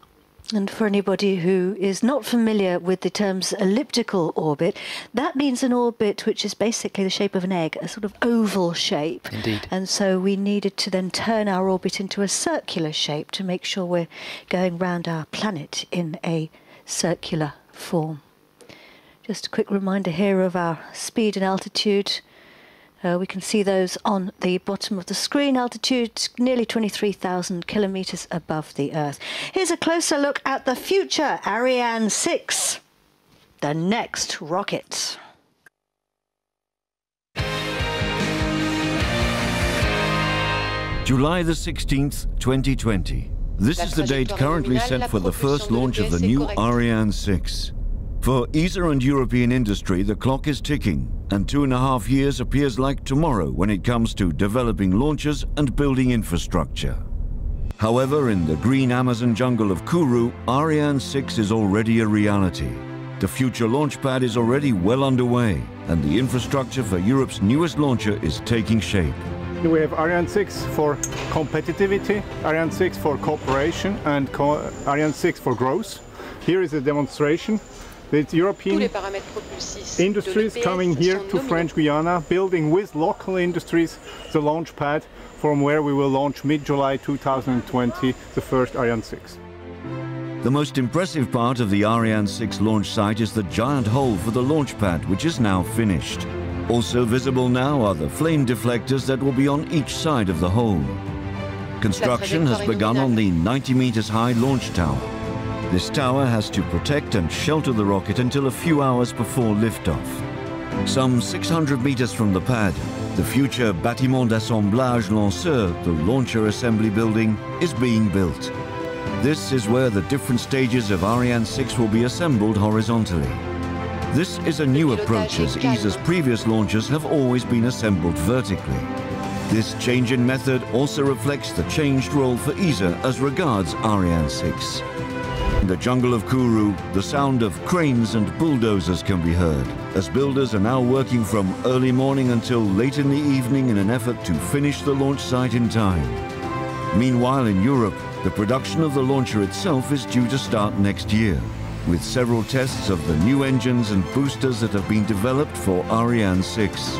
And for anybody who is not familiar with the terms elliptical orbit, that means an orbit which is basically the shape of an egg, a sort of oval shape. Indeed. And so we needed to then turn our orbit into a circular shape to make sure we're going round our planet in a circular form. Just a quick reminder here of our speed and altitude. We can see those on the bottom of the screen. Altitude nearly 23,000 kilometers above the Earth. Here's a closer look at the future Ariane 6, the next rocket. July the 16th, 2020. This is the date currently set for the first launch of the new Ariane 6. For ESA and European industry, the clock is ticking, and 2.5 years appears like tomorrow when it comes to developing launchers and building infrastructure. However, in the green Amazon jungle of Kourou, Ariane 6 is already a reality. The future launch pad is already well underway, and the infrastructure for Europe's newest launcher is taking shape. We have Ariane 6 for competitivity, Ariane 6 for cooperation, and Ariane 6 for growth. Here is a demonstration. The European industries coming here to French Guiana, building with local industries the launch pad from where we will launch mid-July 2020 the first Ariane 6. The most impressive part of the Ariane 6 launch site is the giant hole for the launch pad, which is now finished. Also visible now are the flame deflectors that will be on each side of the hole. Construction has begun on the 90 meters high launch tower. This tower has to protect and shelter the rocket until a few hours before liftoff. Some 600 meters from the pad, the future Bâtiment d'Assemblage Lanceur, the launcher assembly building, is being built. This is where the different stages of Ariane 6 will be assembled horizontally. This is a new approach, as ESA's previous launchers have always been assembled vertically. This change in method also reflects the changed role for ESA as regards Ariane 6. In the jungle of Kourou, the sound of cranes and bulldozers can be heard, as builders are now working from early morning until late in the evening in an effort to finish the launch site in time. Meanwhile, in Europe, the production of the launcher itself is due to start next year, with several tests of the new engines and boosters that have been developed for Ariane 6.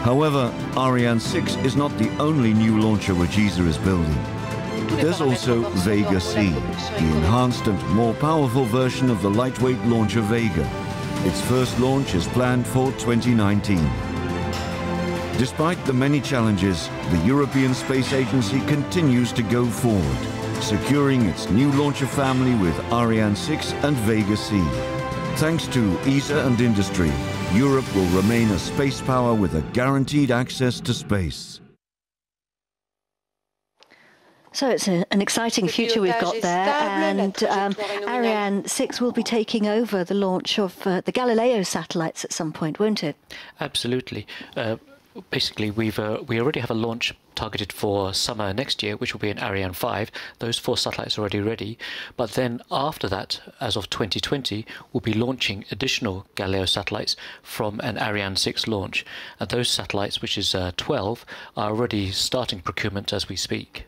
However, Ariane 6 is not the only new launcher which ESA is building. There's also Vega-C, the enhanced and more powerful version of the lightweight launcher Vega. Its first launch is planned for 2019. Despite the many challenges, the European Space Agency continues to go forward, securing its new launcher family with Ariane 6 and Vega-C. Thanks to ESA and industry, Europe will remain a space power with a guaranteed access to space. So it's an exciting future we've got there, and Ariane 6 will be taking over the launch of the Galileo satellites at some point, won't it? Absolutely. Basically, we already have a launch targeted for summer next year, which will be an Ariane 5. Those 4 satellites are already ready. But then after that, as of 2020, we'll be launching additional Galileo satellites from an Ariane 6 launch. And those satellites, which is 12, are already starting procurement as we speak.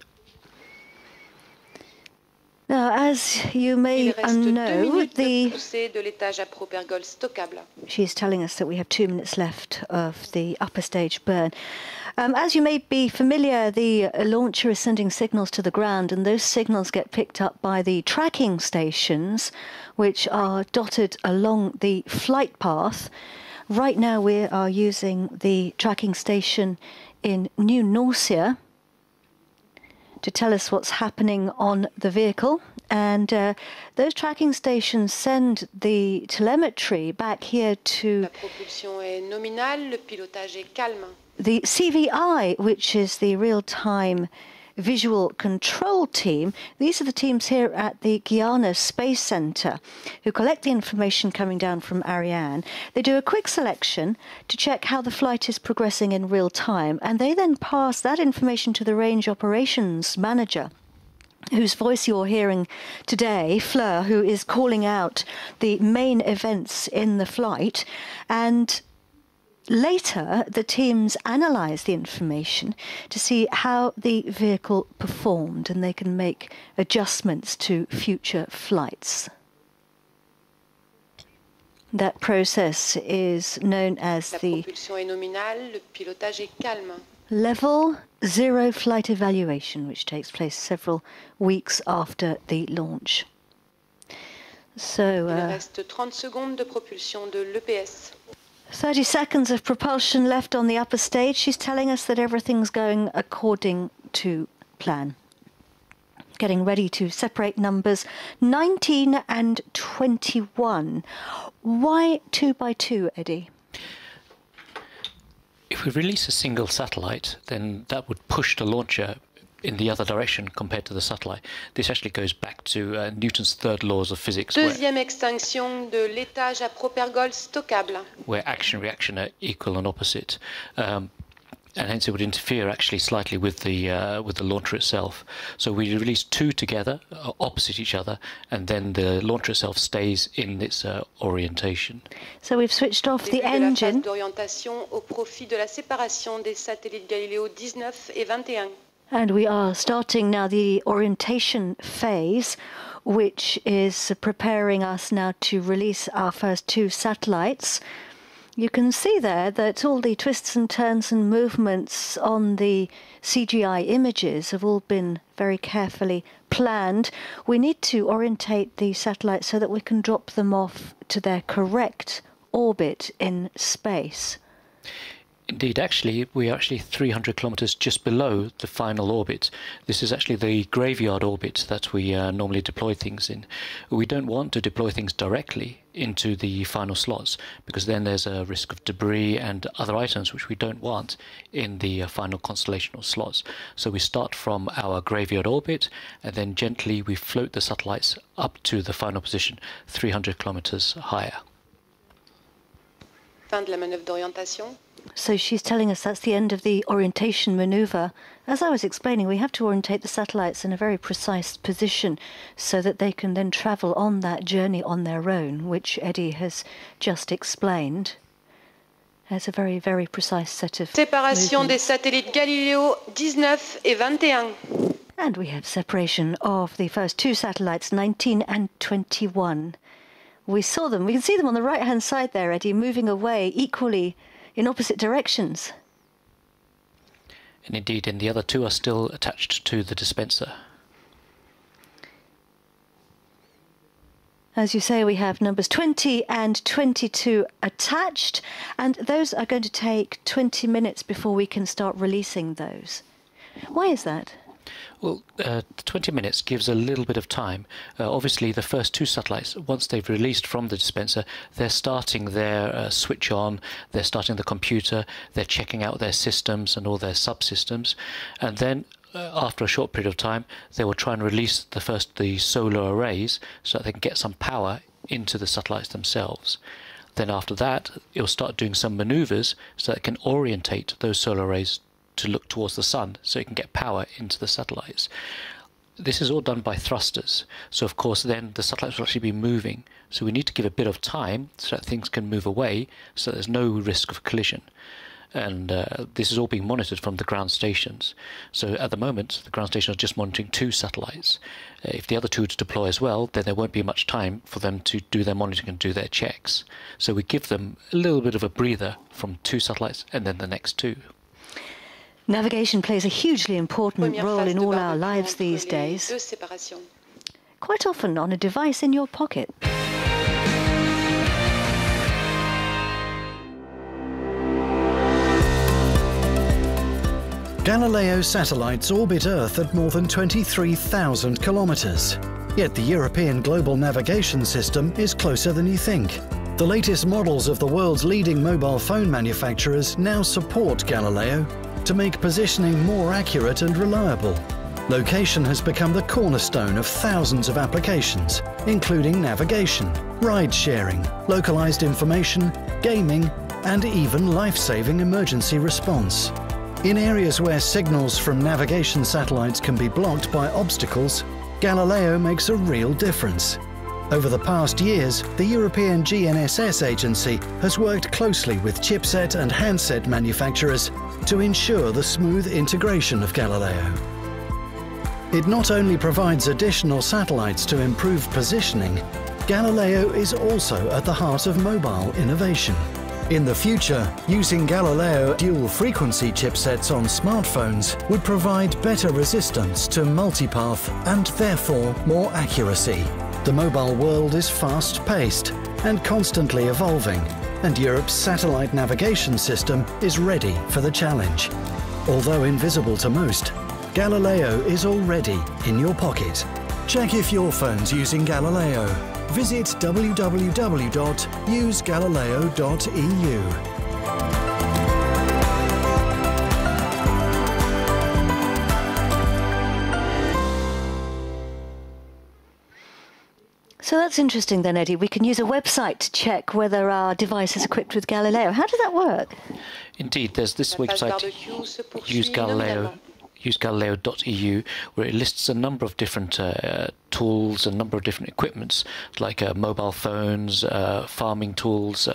Now, as you may know, she's telling us that we have 2 minutes left of the upper stage burn. As you may be familiar, the launcher is sending signals to the ground, and those signals get picked up by the tracking stations, which are dotted along the flight path, Right now we are using the tracking station in New Norcia to tell us what's happening on the vehicle. And those tracking stations send the telemetry back here to the CVI, which is the real-time visual control team. These are the teams here at the Guiana Space Center who collect the information coming down from Ariane. They do a quick selection to check how the flight is progressing in real time, and they then pass that information to the range operations manager, whose voice you're hearing today, Fleur, who is calling out the main events in the flight. And later, the teams analyze the information to see how the vehicle performed, and they can make adjustments to future flights. That process is known as the Level 0 flight evaluation, which takes place several weeks after the launch. So, 30 seconds of propulsion left on the upper stage. She's telling us that everything's going according to plan. Getting ready to separate numbers 19 and 21. Why 2 by 2, Eddie? If we release a single satellite, then that would push the launcher in the other direction compared to the satellite. This actually goes back to Newton's third laws of physics, Deuxième extinction de l'étage à propergol stockable. Where action and reaction are equal and opposite. And hence it would interfere actually slightly with the launcher itself. So we release two together, opposite each other, and then the launcher itself stays in its orientation. So we've switched off the engine. D'orientation au profit de la séparation des satellites Galileo 19 et 21. And we are starting now the orientation phase, which is preparing us now to release our first two satellites. You can see there that all the twists and turns and movements on the CGI images have all been very carefully planned. We need to orientate the satellites so that we can drop them off to their correct orbit in space. Indeed, actually, we are actually 300 kilometers just below the final orbit. This is actually the graveyard orbit that we normally deploy things in. We don't want to deploy things directly into the final slots, because then there's a risk of debris and other items which we don't want in the final constellational slots. So we start from our graveyard orbit, and then gently we float the satellites up to the final position, 300 kilometers higher. Fin de la manœuvre d'orientation. So she's telling us that's the end of the orientation maneuver. As I was explaining, we have to orientate the satellites in a very precise position so that they can then travel on that journey on their own, which Eddie has just explained. There's a very, very precise set of Séparation movements. des satellites Galileo 19 et 21. And we have separation of the first two satellites, 19 and 21. We saw them. We can see them on the right-hand side there, Eddie, moving away equally in opposite directions. And indeed, and the other two are still attached to the dispenser. As you say, we have numbers 20 and 22 attached, and those are going to take 20 minutes before we can start releasing those. Why is that? Well, 20 minutes gives a little bit of time. Obviously, the first two satellites, once they've released from the dispenser, they're starting their switch on, they're starting the computer, they're checking out their systems and all their subsystems. And then, after a short period of time, they will try and release the solar arrays so that they can get some power into the satellites themselves. Then after that, it'll start doing some maneuvers so that it can orientate those solar arrays to look towards the sun so it can get power into the satellites. This is all done by thrusters, so of course then the satellites will actually be moving, so we need to give a bit of time so that things can move away so there's no risk of collision. And this is all being monitored from the ground stations. So at the moment the ground stations are just monitoring two satellites. If the other two deploy as well, then there won't be much time for them to do their monitoring and do their checks. So we give them a little bit of a breather from two satellites and then the next two. Navigation plays a hugely important role in all our lives these days, quite often on a device in your pocket. Galileo satellites orbit Earth at more than 23,000 kilometers. Yet the European Global Navigation System is closer than you think. The latest models of the world's leading mobile phone manufacturers now support Galileo to make positioning more accurate and reliable. Location has become the cornerstone of thousands of applications, including navigation, ride-sharing, localized information, gaming, and even life-saving emergency response. In areas where signals from navigation satellites can be blocked by obstacles, Galileo makes a real difference. Over the past years, the European GNSS agency has worked closely with chipset and handset manufacturers to ensure the smooth integration of Galileo. It not only provides additional satellites to improve positioning, Galileo is also at the heart of mobile innovation. In the future, using Galileo dual-frequency chipsets on smartphones would provide better resistance to multipath and therefore more accuracy. The mobile world is fast-paced and constantly evolving, and Europe's satellite navigation system is ready for the challenge. Although invisible to most, Galileo is already in your pocket. Check if your phone's using Galileo. Visit www.usegalileo.eu. So that's interesting then, Eddie. We can use a website to check whether our device is equipped with Galileo. How does that work? Indeed, there's this website, usegalileo.eu, where it lists a number of different tools, a number of different equipments, like mobile phones, farming tools,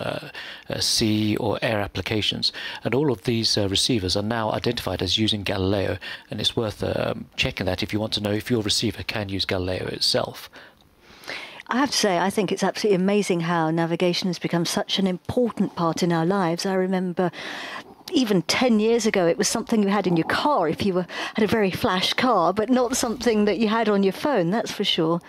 sea or air applications. And all of these receivers are now identified as using Galileo, and it's worth checking that if you want to know if your receiver can use Galileo itself. I have to say, I think it's absolutely amazing how navigation has become such an important part in our lives. I remember even 10 years ago, it was something you had in your car if you had a very flash car, but not something that you had on your phone, that's for sure.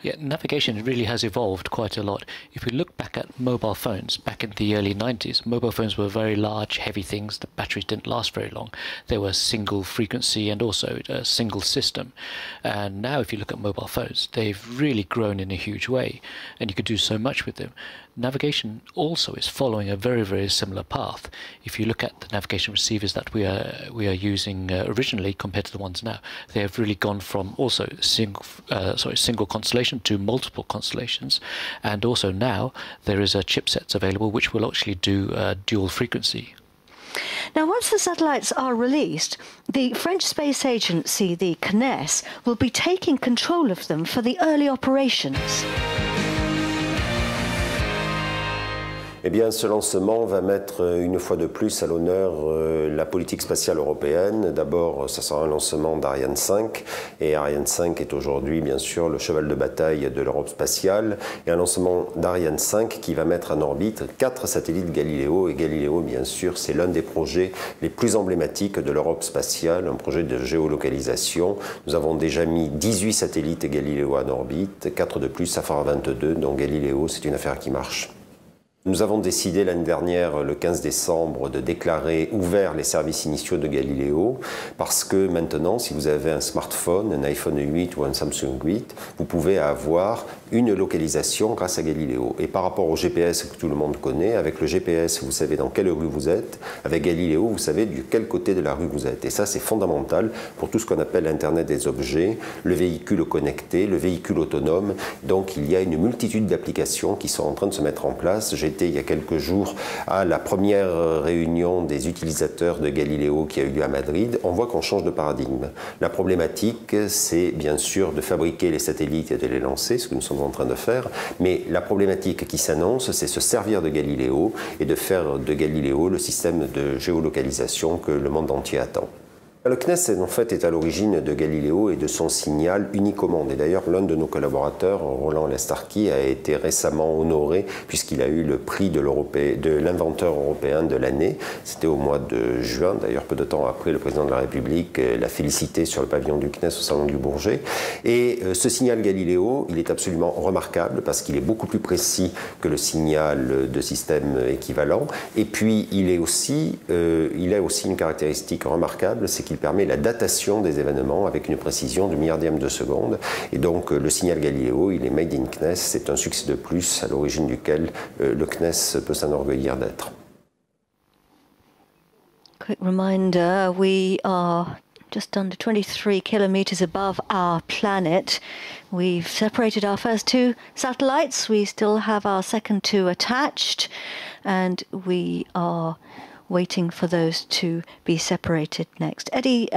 Yeah, navigation really has evolved quite a lot. If we look back at mobile phones, back in the early 90s, mobile phones were very large, heavy things. The batteries didn't last very long. They were single frequency and also a single system. And now if you look at mobile phones, they've really grown in a huge way, and you could do so much with them. Navigation also is following a very, very similar path. If you look at the navigation receivers that we are using originally compared to the ones now, they have really gone from also single constellation to multiple constellations, and also now there is a chipsets available which will actually do dual frequency. Now, once the satellites are released, the French space agency, the CNES, will be taking control of them for the early operations. Eh bien, ce lancement va mettre une fois de plus à l'honneur la politique spatiale européenne. D'abord, ça sera un lancement d'Ariane 5, et Ariane 5 est aujourd'hui, bien sûr, le cheval de bataille de l'Europe spatiale, et un lancement d'Ariane 5 qui va mettre en orbite 4 satellites Galileo, et Galileo, bien sûr, c'est l'un des projets les plus emblématiques de l'Europe spatiale, un projet de géolocalisation. Nous avons déjà mis 18 satellites Galileo en orbite, 4 de plus, ça fera 22, donc Galileo, c'est une affaire qui marche. Nous avons décidé l'année dernière, le 15 décembre, de déclarer ouverts les services initiaux de Galileo, parce que maintenant, si vous avez un smartphone, un iPhone 8 ou un Samsung 8, vous pouvez avoir une localisation grâce à Galileo. Et par rapport au GPS que tout le monde connaît, avec le GPS, vous savez dans quelle rue vous êtes, avec Galileo, vous savez de quel côté de la rue vous êtes. Et ça, c'est fondamental pour tout ce qu'on appelle l'Internet des objets, le véhicule connecté, le véhicule autonome. Donc, il y a une multitude d'applications qui sont en train de se mettre en place. J'étais il y a quelques jours à la première réunion des utilisateurs de Galileo qui a eu lieu à Madrid. On voit qu'on change de paradigme. La problématique, c'est bien sûr de fabriquer les satellites et de les lancer, ce que nous sommes en train de faire, mais la problématique qui s'annonce, c'est se servir de Galileo et de faire de Galileo le système de géolocalisation que le monde entier attend. Le CNES, en fait, est à l'origine de Galileo et de son signal unique au monde. Et d'ailleurs, l'un de nos collaborateurs, Roland Lestarki, a été récemment honoré puisqu'il a eu le prix de l'inventeur européen de l'année. C'était au mois de juin. D'ailleurs, peu de temps après, le président de la République l'a félicité sur le pavillon du CNES au Salon du Bourget. Et ce signal Galileo, il est absolument remarquable parce qu'il est beaucoup plus précis que le signal de système équivalent. Et puis, il a aussi une caractéristique remarquable, c'est qu'il qu'il permet la datation des événements avec une précision de milliardième de seconde. Et donc le signal Galileo, il est made in CNES, c'est un succès de plus à l'origine duquel le CNES peut s'enorgueillir d'être. Quick reminder, we are just under 23 kilometers above our planet. We've separated our first 2 satellites. We still have our second 2 attached, and we are waiting for those to be separated next. Eddie,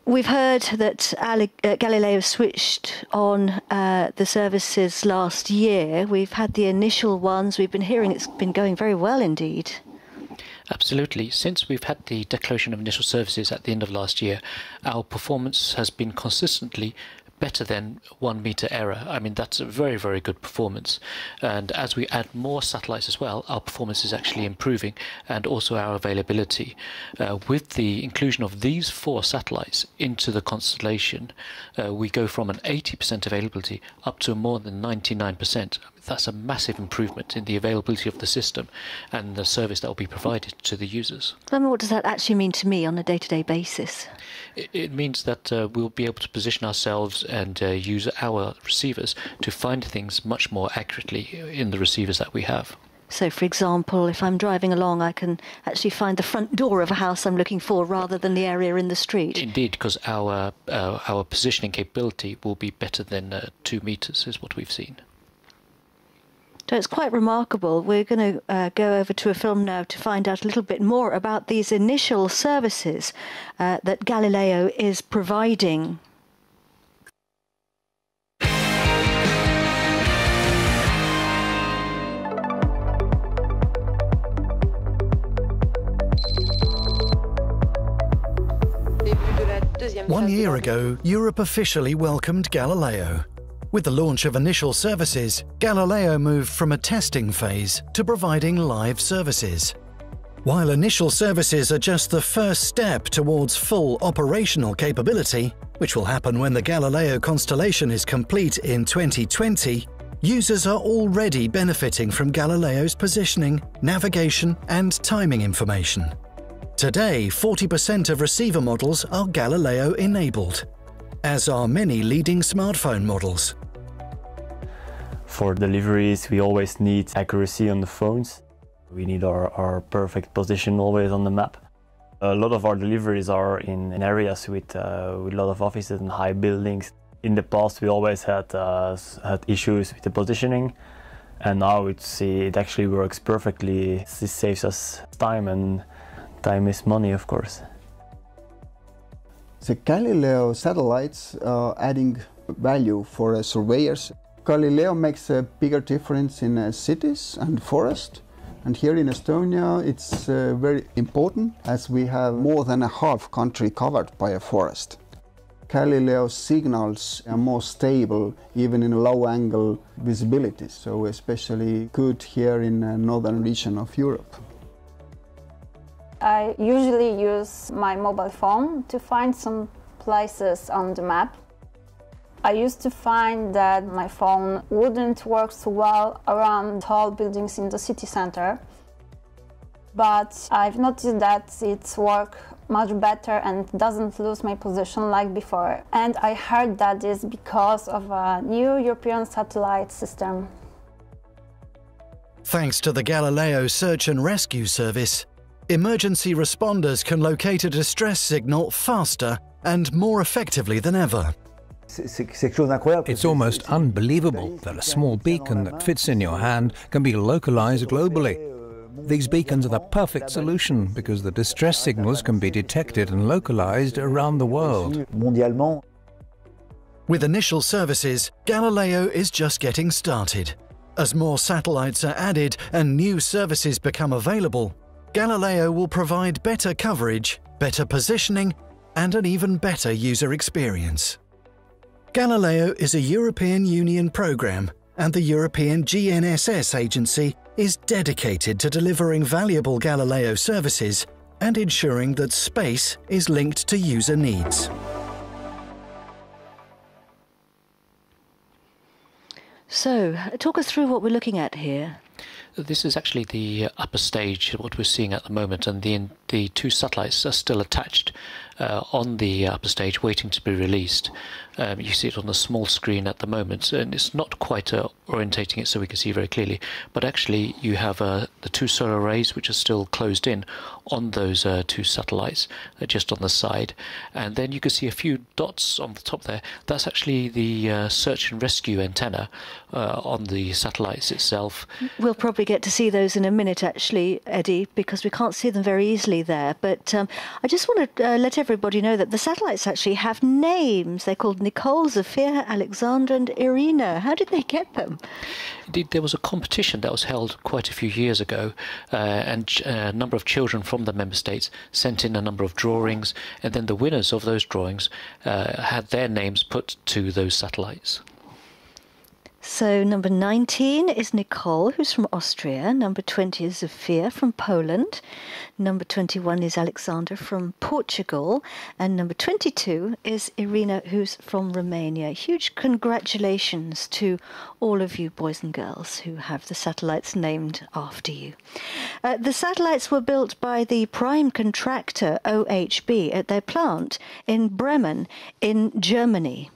we've heard that Galileo switched on the services last year. We've had the initial ones. We've been hearing it's been going very well indeed. Absolutely. Since we've had the declaration of initial services at the end of last year, our performance has been consistently better than 1 meter error. I mean, that's a very, very good performance. And as we add more satellites as well, our performance is actually improving, and also our availability. With the inclusion of these 4 satellites into the constellation, we go from an 80% availability up to more than 99%. That's a massive improvement in the availability of the system and the service that will be provided to the users. What does that actually mean to me on a day-to-day basis? It means that we'll be able to position ourselves and use our receivers to find things much more accurately in the receivers that we have. So, for example, if I'm driving along, I can actually find the front door of a house I'm looking for rather than the area in the street. Indeed, because our positioning capability will be better than 2 meters, is what we've seen. So it's quite remarkable. We're going to go over to a film now to find out a little bit more about these initial services that Galileo is providing. One year ago, Europe officially welcomed Galileo. With the launch of initial services, Galileo moved from a testing phase to providing live services. While initial services are just the first step towards full operational capability, which will happen when the Galileo constellation is complete in 2020, users are already benefiting from Galileo's positioning, navigation, and timing information. Today, 40% of receiver models are Galileo-enabled, as are many leading smartphone models. For deliveries, we always need accuracy on the phones. We need our perfect position always on the map. A lot of our deliveries are in areas with a lot of offices and high buildings. In the past, we always had issues with the positioning, and now it actually works perfectly. This saves us time, and time is money, of course. The Galileo satellites are adding value for surveyors. Galileo makes a bigger difference in cities and forests. And here in Estonia, it's very important as we have more than a half country covered by a forest. Galileo signals are more stable even in low-angle visibility, so especially good here in the northern region of Europe. I usually use my mobile phone to find some places on the map. I used to find that my phone wouldn't work so well around tall buildings in the city center, but I've noticed that it works much better and doesn't lose my position like before. And I heard that is because of a new European satellite system. Thanks to the Galileo Search and Rescue Service, emergency responders can locate a distress signal faster and more effectively than ever. It's almost unbelievable that a small beacon that fits in your hand can be localized globally. These beacons are the perfect solution because the distress signals can be detected and localized around the world. With initial services, Galileo is just getting started. As more satellites are added and new services become available, Galileo will provide better coverage, better positioning, and an even better user experience. Galileo is a European Union programme, and the European GNSS agency is dedicated to delivering valuable Galileo services and ensuring that space is linked to user needs. So, talk us through what we're looking at here. This is actually the upper stage, what we're seeing at the moment, and the the 2 satellites are still attached on the upper stage, waiting to be released. You see it on the small screen at the moment, and it's not quite orientating it so we can see very clearly, but actually you have the 2 solar arrays which are still closed in on those 2 satellites, just on the side, and then you can see a few dots on the top there. That's actually the search and rescue antenna on the satellites itself. We'll probably get to see those in a minute, actually, Eddie, because we can't see them very easily there. But I just want to let everybody know that the satellites actually have names. They're called Nicole, Zofia, Alexandra and Irina. How did they get them? Indeed, there was a competition that was held quite a few years ago, and a number of children from the member states sent in a number of drawings, and then the winners of those drawings had their names put to those satellites. So number 19 is Nicole, who's from Austria. Number 20 is Zofia from Poland. Number 21 is Alexander from Portugal. And number 22 is Irina, who's from Romania. Huge congratulations to all of you boys and girls who have the satellites named after you. The satellites were built by the prime contractor OHB at their plant in Bremen in Germany.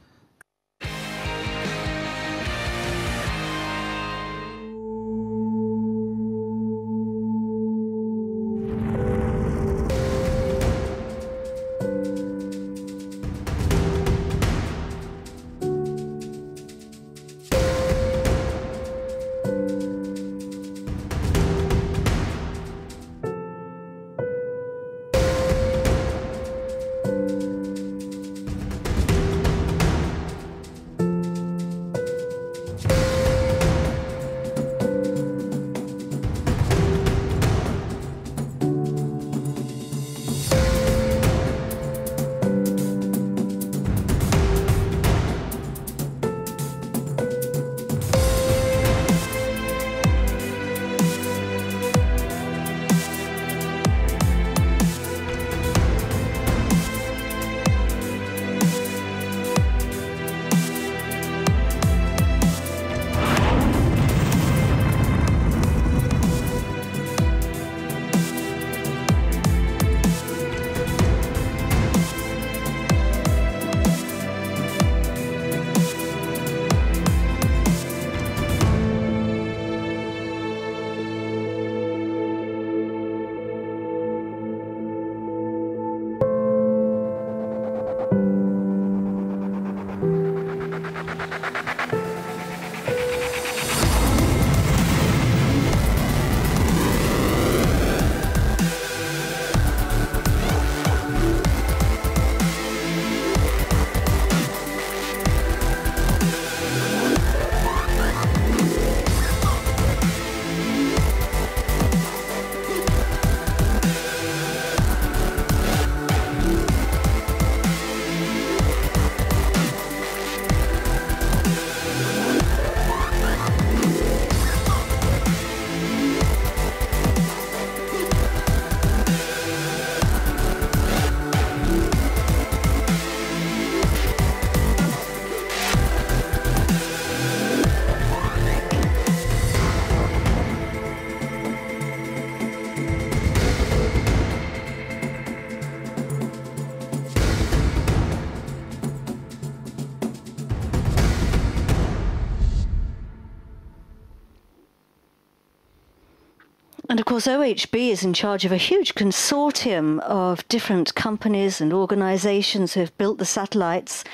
And of course, OHB is in charge of a huge consortium of different companies and organizations who have built the satellites.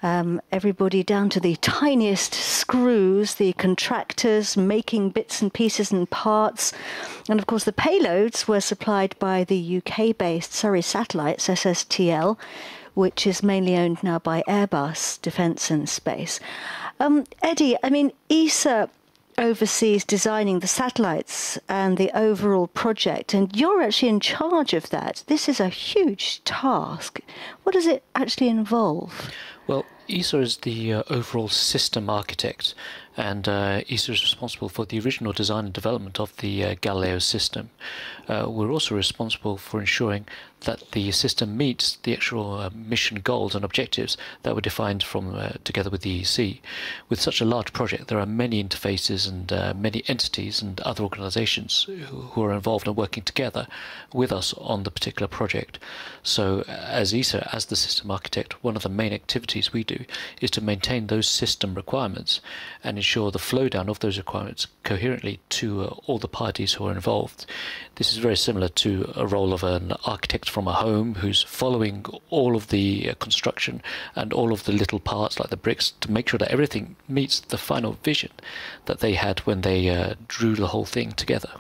Everybody down to the tiniest screws, the contractors making bits and pieces and parts. And of course, the payloads were supplied by the UK-based Surrey Satellites, SSTL, which is mainly owned now by Airbus Defence and Space. Eddie, I mean, ESA oversees designing the satellites and the overall project, and you're actually in charge of that. This is a huge task. What does it actually involve? Well, ESA is the overall system architect, and ESA is responsible for the original design and development of the Galileo system. We're also responsible for ensuring that the system meets the actual mission goals and objectives that were defined from together with the EC. With such a large project, there are many interfaces and many entities and other organizations who are involved and working together with us on the particular project. So as ESA, as the system architect, one of the main activities we do is to maintain those system requirements and ensure the flow down of those requirements coherently to all the parties who are involved. This is very similar to a role of an architect from a home who's following all of the construction and all of the little parts like the bricks to make sure that everything meets the final vision that they had when they drew the whole thing together.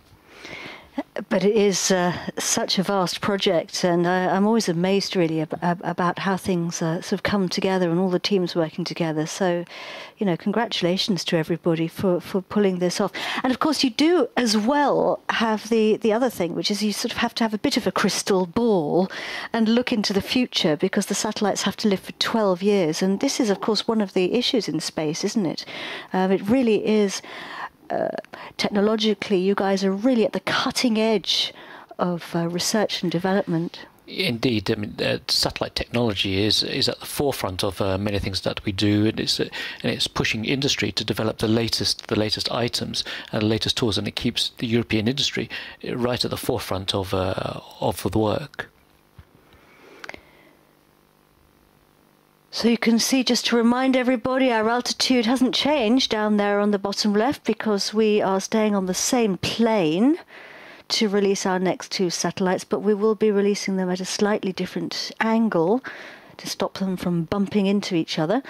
But it is such a vast project, and I'm always amazed really about how things sort of come together and all the teams working together. So, you know, congratulations to everybody for pulling this off. And of course you do as well have the other thing, which is you sort of have to have a bit of a crystal ball and look into the future, because the satellites have to live for 12 years. And this is of course one of the issues in space, isn't it? It really is. Technologically, you guys are really at the cutting edge of research and development. Indeed, I mean, satellite technology is at the forefront of many things that we do, and it's pushing industry to develop the latest items and the latest tools, and it keeps the European industry right at the forefront of the work. So you can see, just to remind everybody, our altitude hasn't changed down there on the bottom left, because we are staying on the same plane to release our next two satellites, but we will be releasing them at a slightly different angle to stop them from bumping into each other.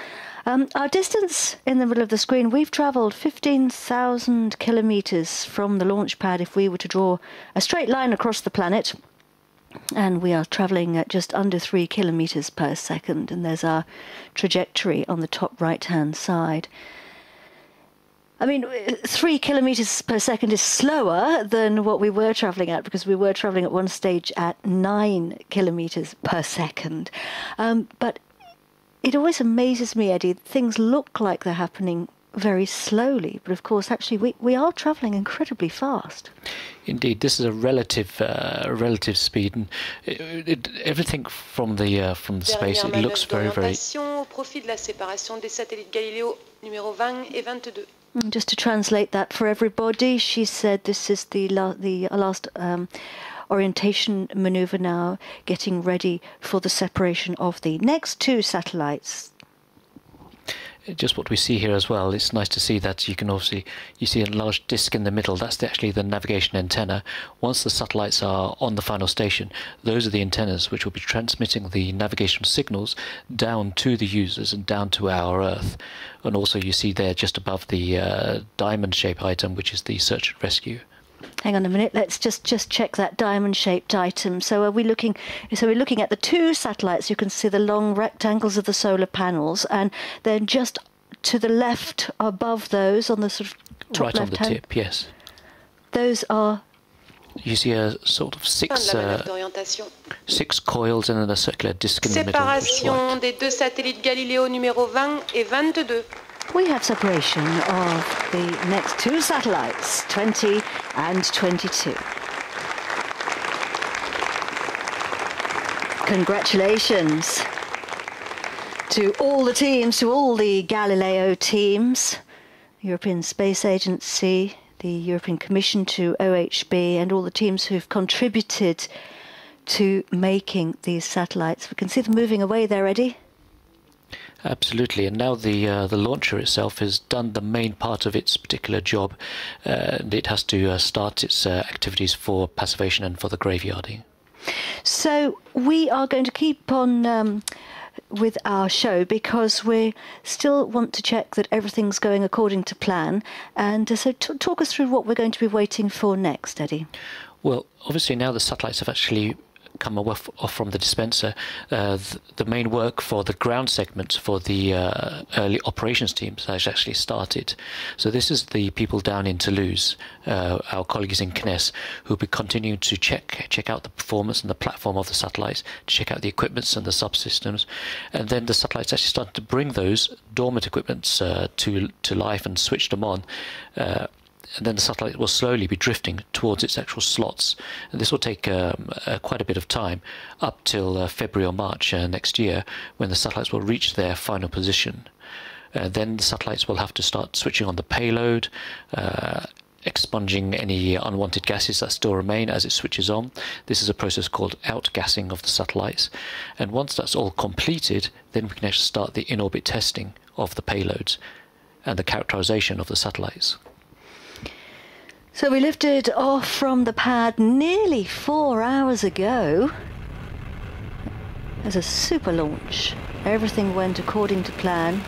Our distance in the middle of the screen, we've travelled 15,000 kilometres from the launch pad if we were to draw a straight line across the planet. And we are travelling at just under 3 kilometres per second, and there's our trajectory on the top right-hand side. I mean, 3 kilometres per second is slower than what we were travelling at, because we were travelling at one stage at 9 kilometres per second. But it always amazes me, Eddie, things look like they're happening very slowly, but of course actually we are travelling incredibly fast. Indeed, this is a relative speed, and everything from the space, it looks very, very. Just to translate that for everybody, she said this is the last orientation maneuver now, getting ready for the separation of the next two satellites. Just what we see here as well, it's nice to see that you see a large disc in the middle. That's actually the navigation antenna. Once the satellites are on the final station, those are the antennas which will be transmitting the navigational signals down to the users and down to our Earth. And also you see there just above the diamond-shaped item, which is the search and rescue. Hang on a minute, let's just check that diamond-shaped item. So we're looking at the two satellites. You can see the long rectangles of the solar panels, and then just to the left above those, on the sort of top right on the tip, yes. Those are... You see a sort of six coils and then a circular disc in the middle. Séparation des deux satellites Galileo numéro 20 et 22. We have separation of the next two satellites, 20 and 22. Congratulations to all the teams, to all the Galileo teams, European Space Agency, the European Commission, to OHB, and all the teams who've contributed to making these satellites. We can see them moving away there, Eddie. Absolutely, and now the launcher itself has done the main part of its particular job, and it has to start its activities for passivation and for the graveyarding. So we are going to keep on with our show, because we still want to check that everything's going according to plan. And so talk us through what we're going to be waiting for next, Eddie. Well, obviously now the satellites have actually come off from the dispenser, the main work for the ground segment for the early operations teams has actually started. So this is the people down in Toulouse, our colleagues in CNES, who will be continuing to check out the performance and the platform of the satellites, to check out the equipments and the subsystems, and then the satellites actually started to bring those dormant equipments to life and switch them on. And then the satellite will slowly be drifting towards its actual slots. And this will take quite a bit of time, up till February or March next year, when the satellites will reach their final position. Then the satellites will have to start switching on the payload, expunging any unwanted gases that still remain as it switches on. This is a process called outgassing of the satellites. And once that's all completed, then we can actually start the in-orbit testing of the payloads and the characterization of the satellites. So we lifted off from the pad nearly 4 hours ago. As a super launch. Everything went according to plan.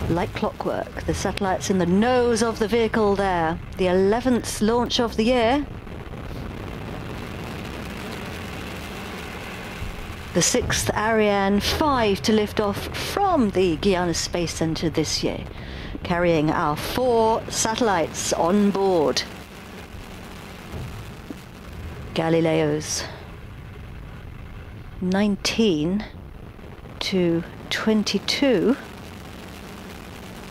Like clockwork, the satellite's in the nose of the vehicle there. The 11th launch of the year. The 6th Ariane 5 to lift off from the Guiana Space Center this year, carrying our 4 satellites on board. Galileos 19 to 22.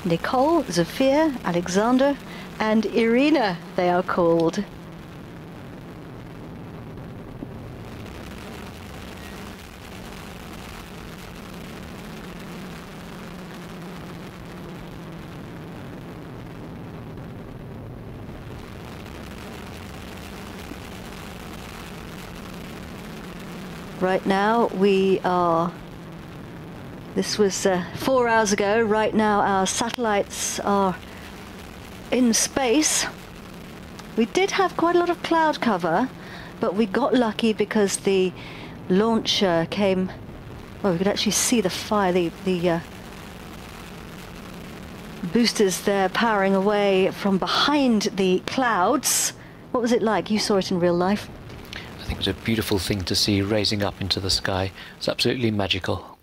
Nicole, Zofia, Alexander, and Irina, they are called. Right now we are, this was 4 hours ago, right now our satellites are in space. We did have quite a lot of cloud cover, but we got lucky because the launcher came, well, we could actually see the fire, the boosters there powering away from behind the clouds. What was it like? You saw it in real life. I think it was a beautiful thing to see raising up into the sky. It's absolutely magical.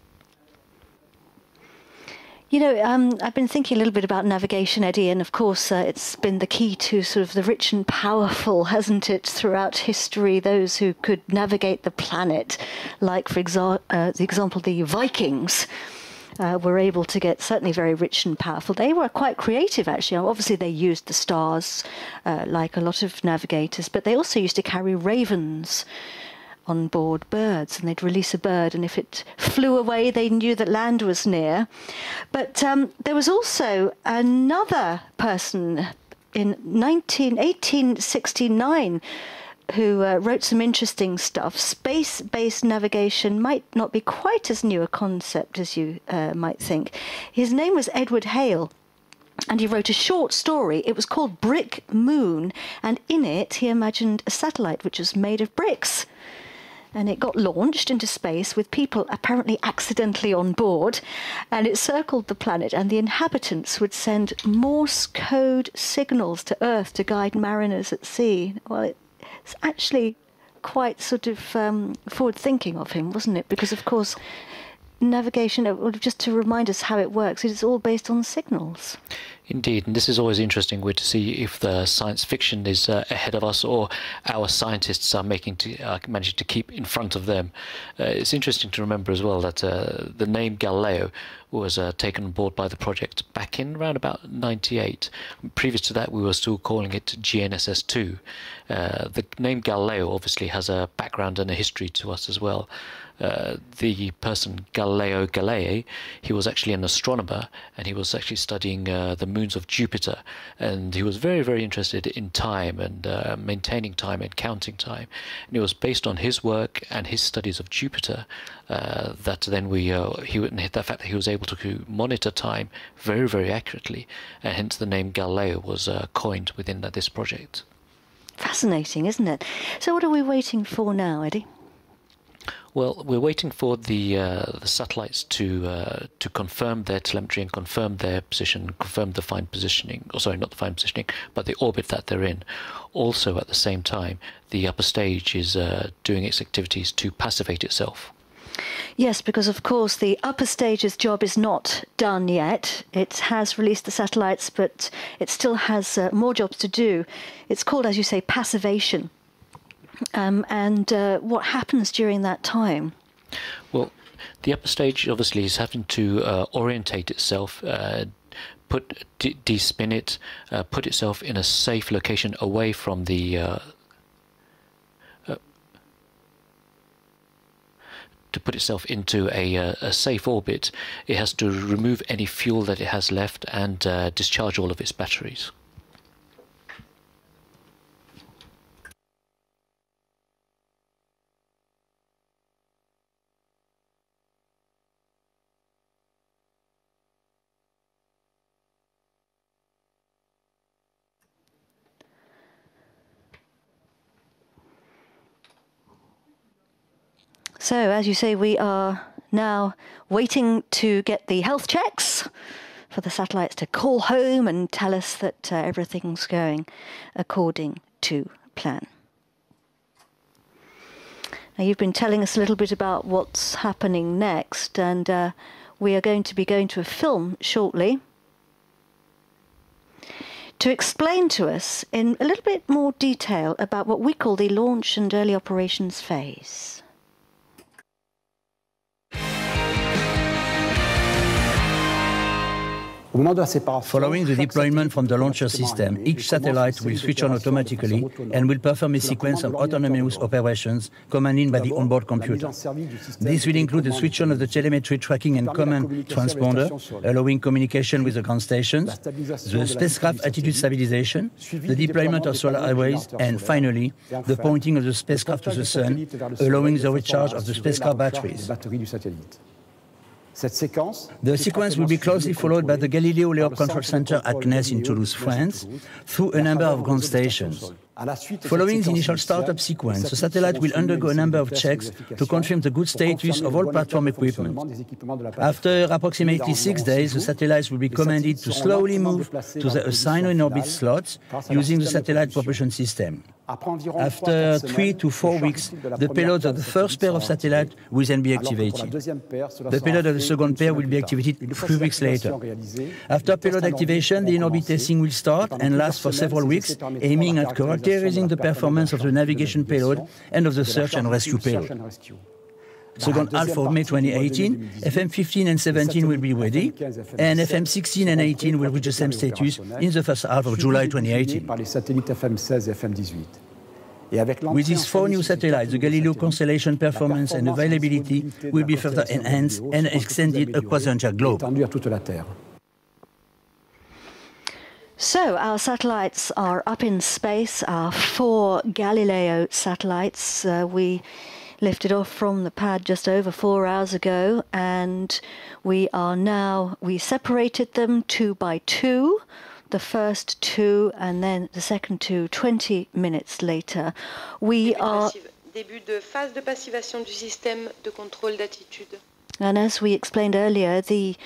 You know, I've been thinking a little bit about navigation, Eddie, and of course it's been the key to sort of the rich and powerful, hasn't it, throughout history, those who could navigate the planet, like, for example, the Vikings. Were able to get certainly very rich and powerful. They were quite creative, actually. Obviously, they used the stars, like a lot of navigators, but they also used to carry ravens on board, birds, and they'd release a bird, and if it flew away, they knew that land was near. But there was also another person in 1869 who wrote some interesting stuff. Space-based navigation might not be quite as new a concept as you might think. His name was Edward Hale, and he wrote a short story. It was called Brick Moon, and in it he imagined a satellite which was made of bricks. And it got launched into space with people apparently accidentally on board, and it circled the planet, and the inhabitants would send Morse code signals to Earth to guide mariners at sea. Well, it's actually quite sort of forward-thinking of him, wasn't it? Because, of course, navigation, just to remind us how it works, it is all based on signals. Indeed, and this is always interesting to see if the science fiction is ahead of us or our scientists are managing to keep in front of them. It's interesting to remember as well that the name Galileo was taken on board by the project back in around about 98. Previous to that, we were still calling it GNSS-2. The name Galileo obviously has a background and a history to us as well. The person Galileo Galilei, he was actually an astronomer, and he was actually studying the moons of Jupiter, and he was very, very interested in time and maintaining time and counting time. And it was based on his work and his studies of Jupiter that then the fact that he was able to monitor time very, very accurately, and hence the name Galileo was coined within this project. Fascinating, isn't it? So what are we waiting for now, Eddie? Well, we're waiting for the satellites to confirm their telemetry and confirm their position, confirm the fine positioning, or sorry, not the fine positioning, but the orbit that they're in. Also, at the same time, the upper stage is doing its activities to passivate itself. Yes, because of course the upper stage's job is not done yet. It has released the satellites, but it still has more jobs to do. It's called, as you say, passivation. And what happens during that time? Well, the upper stage obviously is having to orientate itself, de-spin it, put itself in a safe location away from the to put itself into a safe orbit. It has to remove any fuel that it has left and discharge all of its batteries. So, as you say, we are now waiting to get the health checks for the satellites to call home and tell us that everything's going according to plan. Now, you've been telling us a little bit about what's happening next, and we are going to be going to a film shortly to explain to us in a little bit more detail about what we call the launch and early operations phase. Following the deployment from the launcher system, each satellite will switch on automatically and will perform a sequence of autonomous operations commanded by the onboard computer. This will include the switch on of the telemetry tracking and command transponder, allowing communication with the ground stations, the spacecraft attitude stabilization, the deployment of solar arrays, and finally, the pointing of the spacecraft to the sun, allowing the recharge of the spacecraft batteries. The sequence will be closely followed by the Galileo Layout Control Center at CNES in Toulouse, France, through a number of ground stations. Following the initial startup sequence, the satellite will undergo a number of checks to confirm the good status of all platform equipment. After approximately 6 days, the satellites will be commanded to slowly move to the assigned in-orbit slots using the satellite propulsion system. After 3 to 4 weeks, the payload of the first pair of satellites will then be activated. The payload of the second pair will be activated 3 weeks later. After payload activation, the in-orbit testing will start and last for several weeks, aiming at characterizing the performance of the navigation payload and of the search and rescue payload. Second half of May 2018, FM-15 and 17 will be ready, and FM-16 and 18 will reach the same status in the first half of July 2018. With these 4 new satellites, the Galileo constellation performance and availability will be further enhanced and extended across the entire globe. So our satellites are up in space, our 4 Galileo satellites. We lifted off from the pad just over 4 hours ago, and we separated them 2 by 2, the first 2 and then the second 2 20 minutes later. Début de phase de passivation du système de contrôle d'attitude. And as we explained earlier, the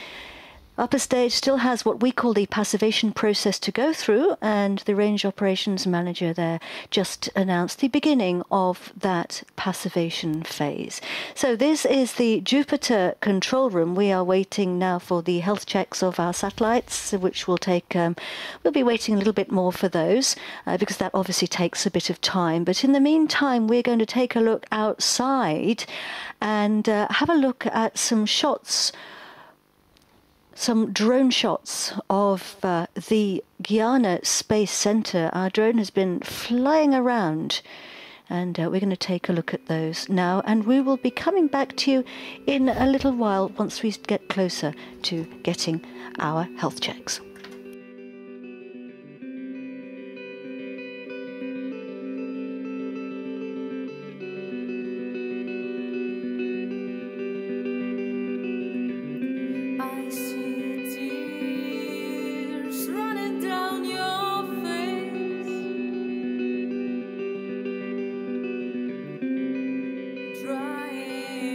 upper stage still has what we call the passivation process to go through, and the range operations manager there just announced the beginning of that passivation phase. So this is the Jupiter control room. We are waiting now for the health checks of our satellites, which will take, we'll be waiting a little bit more for those, because that obviously takes a bit of time. But in the meantime, we're going to take a look outside and have a look at some shots, some drone shots of the Guiana Space Center. Our drone has been flying around, and we're going to take a look at those now, and we will be coming back to you in a little while once we get closer to getting our health checks. Trying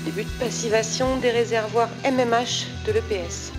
Début de passivation des réservoirs MMH de l'EPS.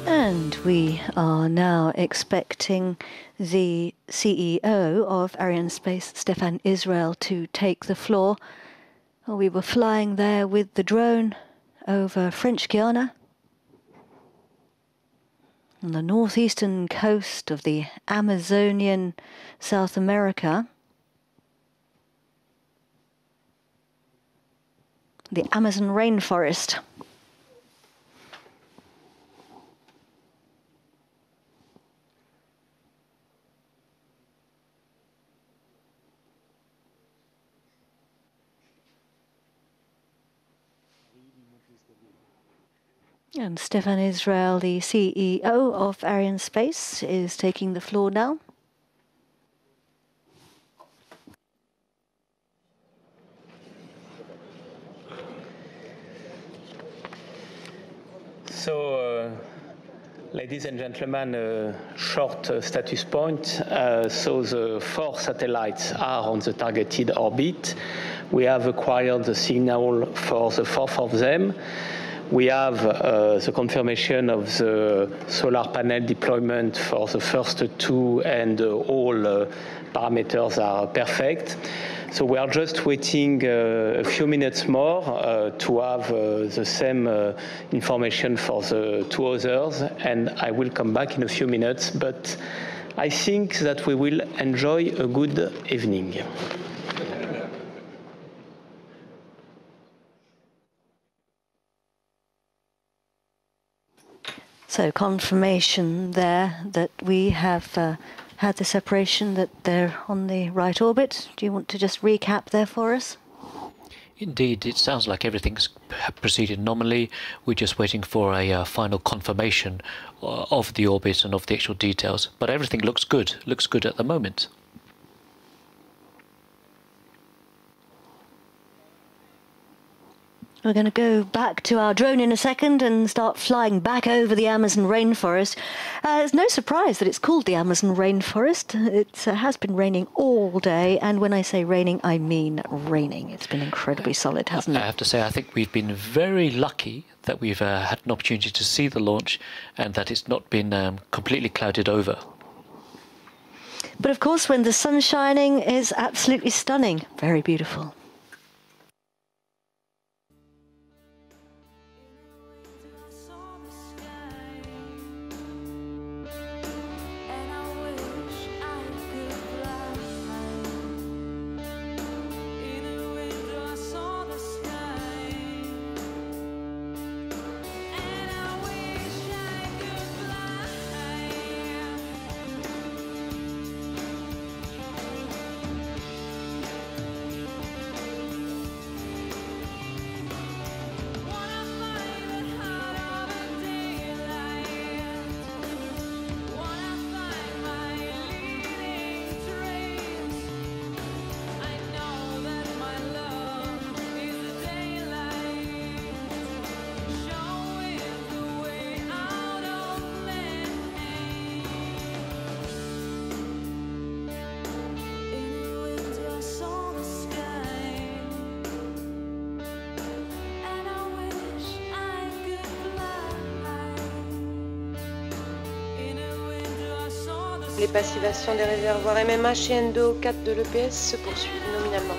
And we are now expecting the CEO of Arianespace, Stefan Israel, to take the floor. We were flying there with the drone over French Guiana on the northeastern coast of the Amazonian South America. The Amazon rainforest. And Stefan Israel, the CEO of Arianespace, is taking the floor now. So, ladies and gentlemen, a short status point. So the 4 satellites are on the targeted orbit. We have acquired the signal for the 4th of them. We have the confirmation of the solar panel deployment for the first 2, and all parameters are perfect. So we are just waiting a few minutes more to have the same information for the 2 others, and I will come back in a few minutes, but I think that we will enjoy a good evening. So confirmation there that we have had the separation, that they're on the right orbit. Do you want to just recap there for us? Indeed, it sounds like everything's proceeded nominally. We're just waiting for a final confirmation of the orbit and of the actual details. But everything looks good at the moment. We're going to go back to our drone in a second and start flying back over the Amazon rainforest. It's no surprise that it's called the Amazon rainforest. It has been raining all day, and when I say raining, I mean raining. It's been incredibly solid, hasn't it? I have to say, I think we've been very lucky that we've had an opportunity to see the launch and that it's not been completely clouded over. But of course, when the sun's shining, it's absolutely stunning. Very beautiful. Les passivations des réservoirs MMH et Endo 4 de l'EPS se poursuivent nominalement.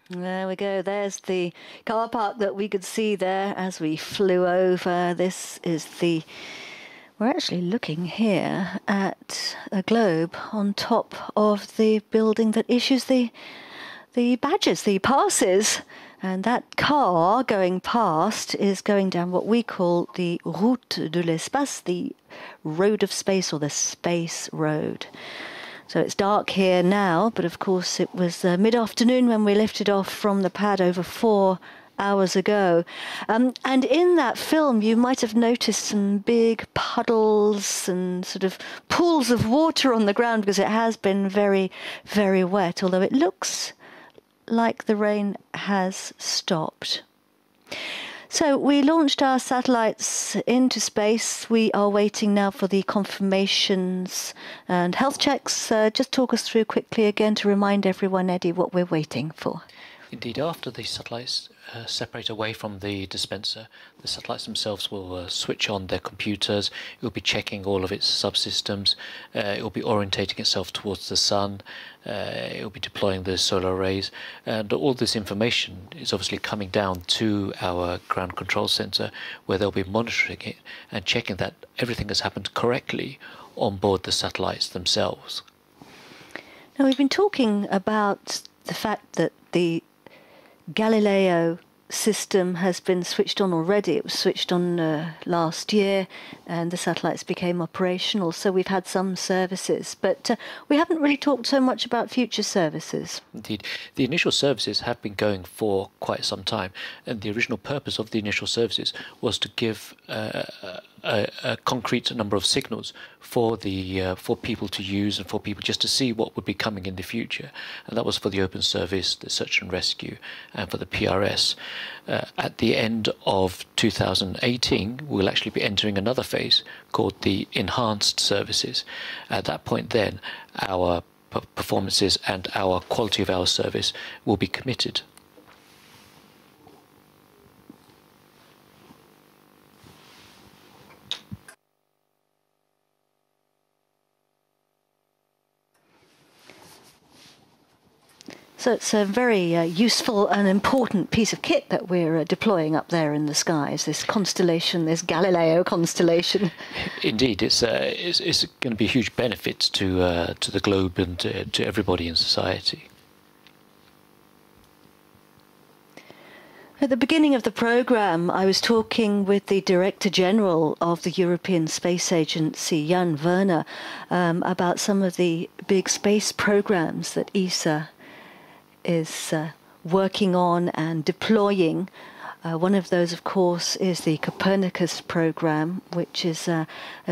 There we go. There's the car park that we could see there as we flew over. This is the... We're actually looking here at a globe on top of the building that issues the badges, the passes. And that car going past is going down what we call the Route de l'Espace, the Road of Space, or the Space Road. So it's dark here now, but of course it was mid-afternoon when we lifted off from the pad over 4 hours ago. And in that film, you might have noticed some big puddles and sort of pools of water on the ground because it has been very, very wet, although it looks like the rain has stopped. So we launched our satellites into space. We are waiting now for the confirmations and health checks. Just talk us through quickly again to remind everyone, Eddie, what we're waiting for. Indeed, after the satellites separate away from the dispenser, the satellites themselves will switch on their computers. It will be checking all of its subsystems. It will be orientating itself towards the sun. It will be deploying the solar arrays. And all this information is obviously coming down to our ground control center, where they'll be monitoring it and checking that everything has happened correctly on board the satellites themselves. Now, we've been talking about the fact that the Galileo system has been switched on already. It was switched on last year and the satellites became operational, so we've had some services, but we haven't really talked so much about future services. Indeed, the initial services have been going for quite some time, and the original purpose of the initial services was to give a concrete number of signals for people to use and for people just to see what would be coming in the future. And that was for the open service, the search and rescue, and for the PRS. At the end of 2018, we'll actually be entering another phase called the enhanced services. At that point then, our performances and our quality of our service will be committed. So it's a very useful and important piece of kit that we're deploying up there in the skies, this constellation, this Galileo constellation. Indeed, it's going to be a huge benefit to the globe and to everybody in society. At the beginning of the programme, I was talking with the Director General of the European Space Agency, Jan Werner, about some of the big space programmes that ESA is working on and deploying. One of those, of course, is the Copernicus program, which is a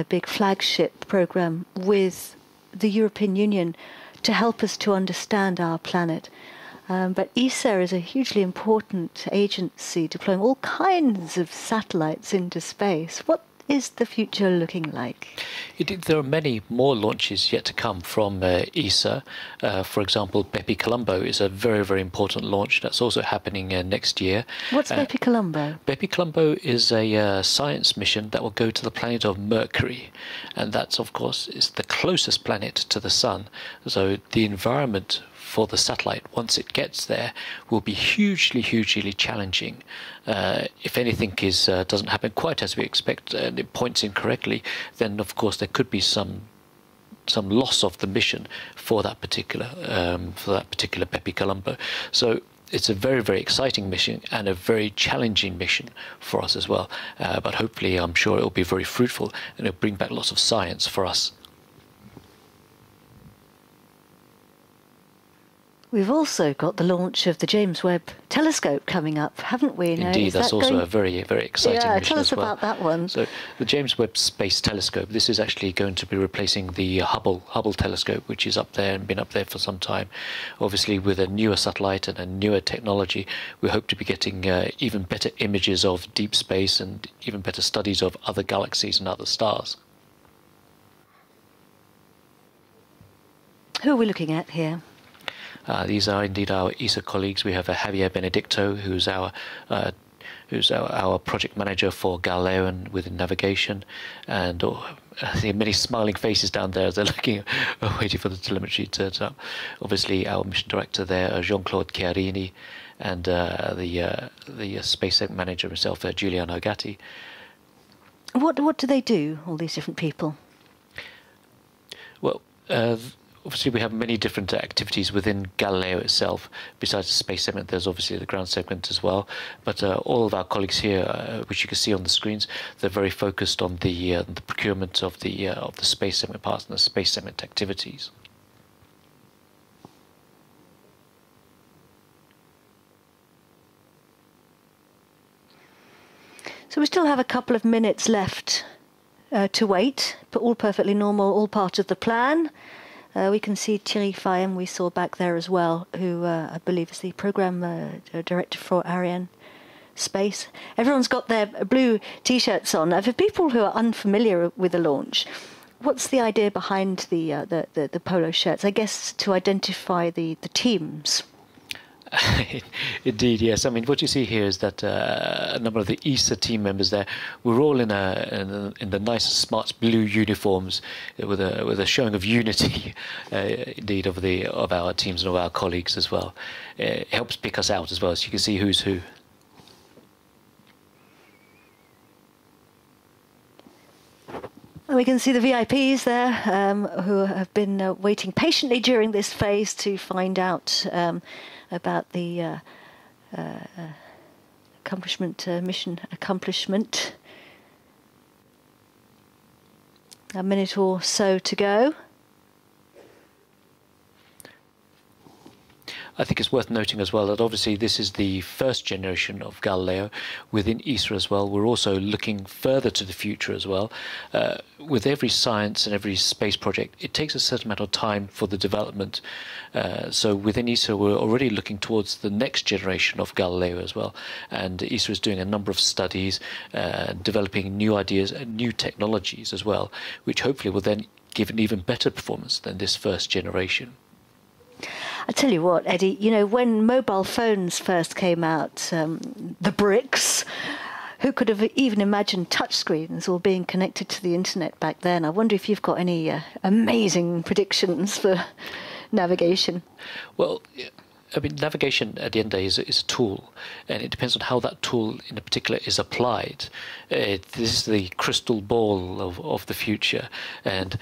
big flagship program with the European Union to help us to understand our planet. But ESA is a hugely important agency deploying all kinds of satellites into space. What is the future looking like? There are many more launches yet to come from ESA. For example, Bepi Colombo is a very, very important launch that's also happening next year. What's Bepi Colombo? Bepi Colombo is a science mission that will go to the planet of Mercury, and that's, of course, is the closest planet to the Sun. So the environment for the satellite, once it gets there, will be hugely, hugely challenging. If anything doesn't happen quite as we expect and it points incorrectly, then of course there could be some loss of the mission for that particular Bepi Colombo. So it's a very, very exciting mission and a very challenging mission for us as well. But hopefully, I'm sure it will be very fruitful and it'll bring back lots of science for us. We've also got the launch of the James Webb Telescope coming up, haven't we? Indeed, that's also a very, very exciting mission as well. Tell us about that one. So the James Webb Space Telescope, this is actually going to be replacing the Hubble telescope, which is up there and been up there for some time. Obviously, with a newer satellite and a newer technology, we hope to be getting even better images of deep space and even better studies of other galaxies and other stars. Who are we looking at here? These are indeed our ESA colleagues. We have Javier Benedicto, who's our project manager for Galileo and within navigation, and I see many smiling faces down there as they're looking, waiting for the telemetry to turn up. Obviously, our mission director there, Jean-Claude Chiarini, and the space segment manager himself, Giuliano Gatti. What do they do, all these different people? Well, obviously we have many different activities within Galileo itself. Besides the space segment, there's obviously the ground segment as well. But all of our colleagues here, which you can see on the screens, they're very focused on the procurement of the space segment parts and the space segment activities. So we still have a couple of minutes left to wait, but all perfectly normal, all part of the plan. We can see Thierry Fayem, we saw back there as well, who I believe is the program director for Ariane Space. Everyone's got their blue T-shirts on. For people who are unfamiliar with the launch, what's the idea behind the polo shirts? I guess to identify the teams. Indeed, yes. I mean, what you see here is that a number of the ESA team members there, we're all in the nice, smart blue uniforms, with a showing of unity, indeed, of our teams and of our colleagues as well. It helps pick us out as well, so you can see who's who. And we can see the VIPs there who have been waiting patiently during this phase to find out about the mission accomplishment. A minute or so to go. I think it's worth noting as well that obviously this is the first generation of Galileo within ESA as well. We're also looking further to the future as well. With every science and every space project, it takes a certain amount of time for the development. So within ESA, we're already looking towards the next generation of Galileo as well. And ESA is doing a number of studies, developing new ideas and new technologies as well, which hopefully will then give an even better performance than this first generation. I tell you what, Eddie, you know, when mobile phones first came out, the bricks, who could have even imagined touchscreens or being connected to the internet back then? I wonder if you've got any amazing predictions for navigation. Well, I mean, navigation at the end of the day is a tool, and it depends on how that tool in particular is applied. This is the crystal ball of the future, and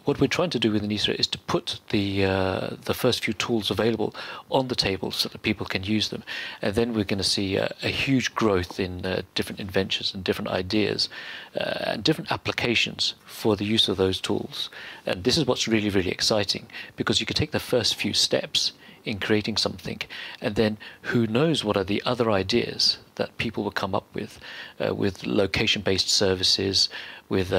what we're trying to do within ESA is to put the first few tools available on the table so that people can use them, and then we're going to see a huge growth in different inventions and different ideas and different applications for the use of those tools. And this is what's really, really exciting, because you can take the first few steps in creating something, and then who knows what are the other ideas that people will come up with location-based services, with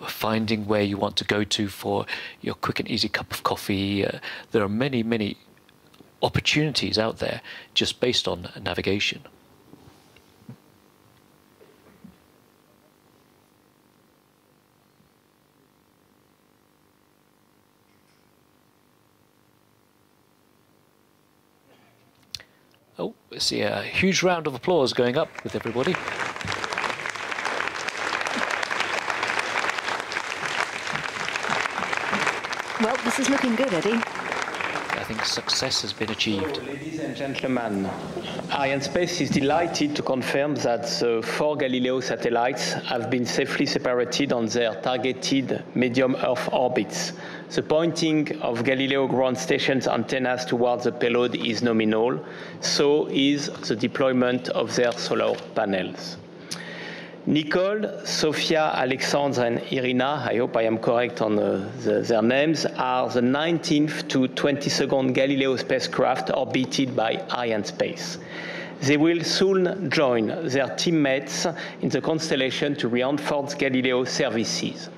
finding where you want to go to for your quick and easy cup of coffee. There are many, many opportunities out there just based on navigation. Oh, I see a huge round of applause going up with everybody. Well, this is looking good, Eddie. I think success has been achieved. Ladies and gentlemen, Arianespace is delighted to confirm that the 4 Galileo satellites have been safely separated on their targeted medium Earth orbits. The pointing of Galileo ground station's antennas towards the payload is nominal, so is the deployment of their solar panels. Nicole, Sofia, Alexandra, and Irina, I hope I am correct on their names, are the 19th to 22nd Galileo spacecraft orbited by Arianespace. They will soon join their teammates in the constellation to reinforce Galileo services.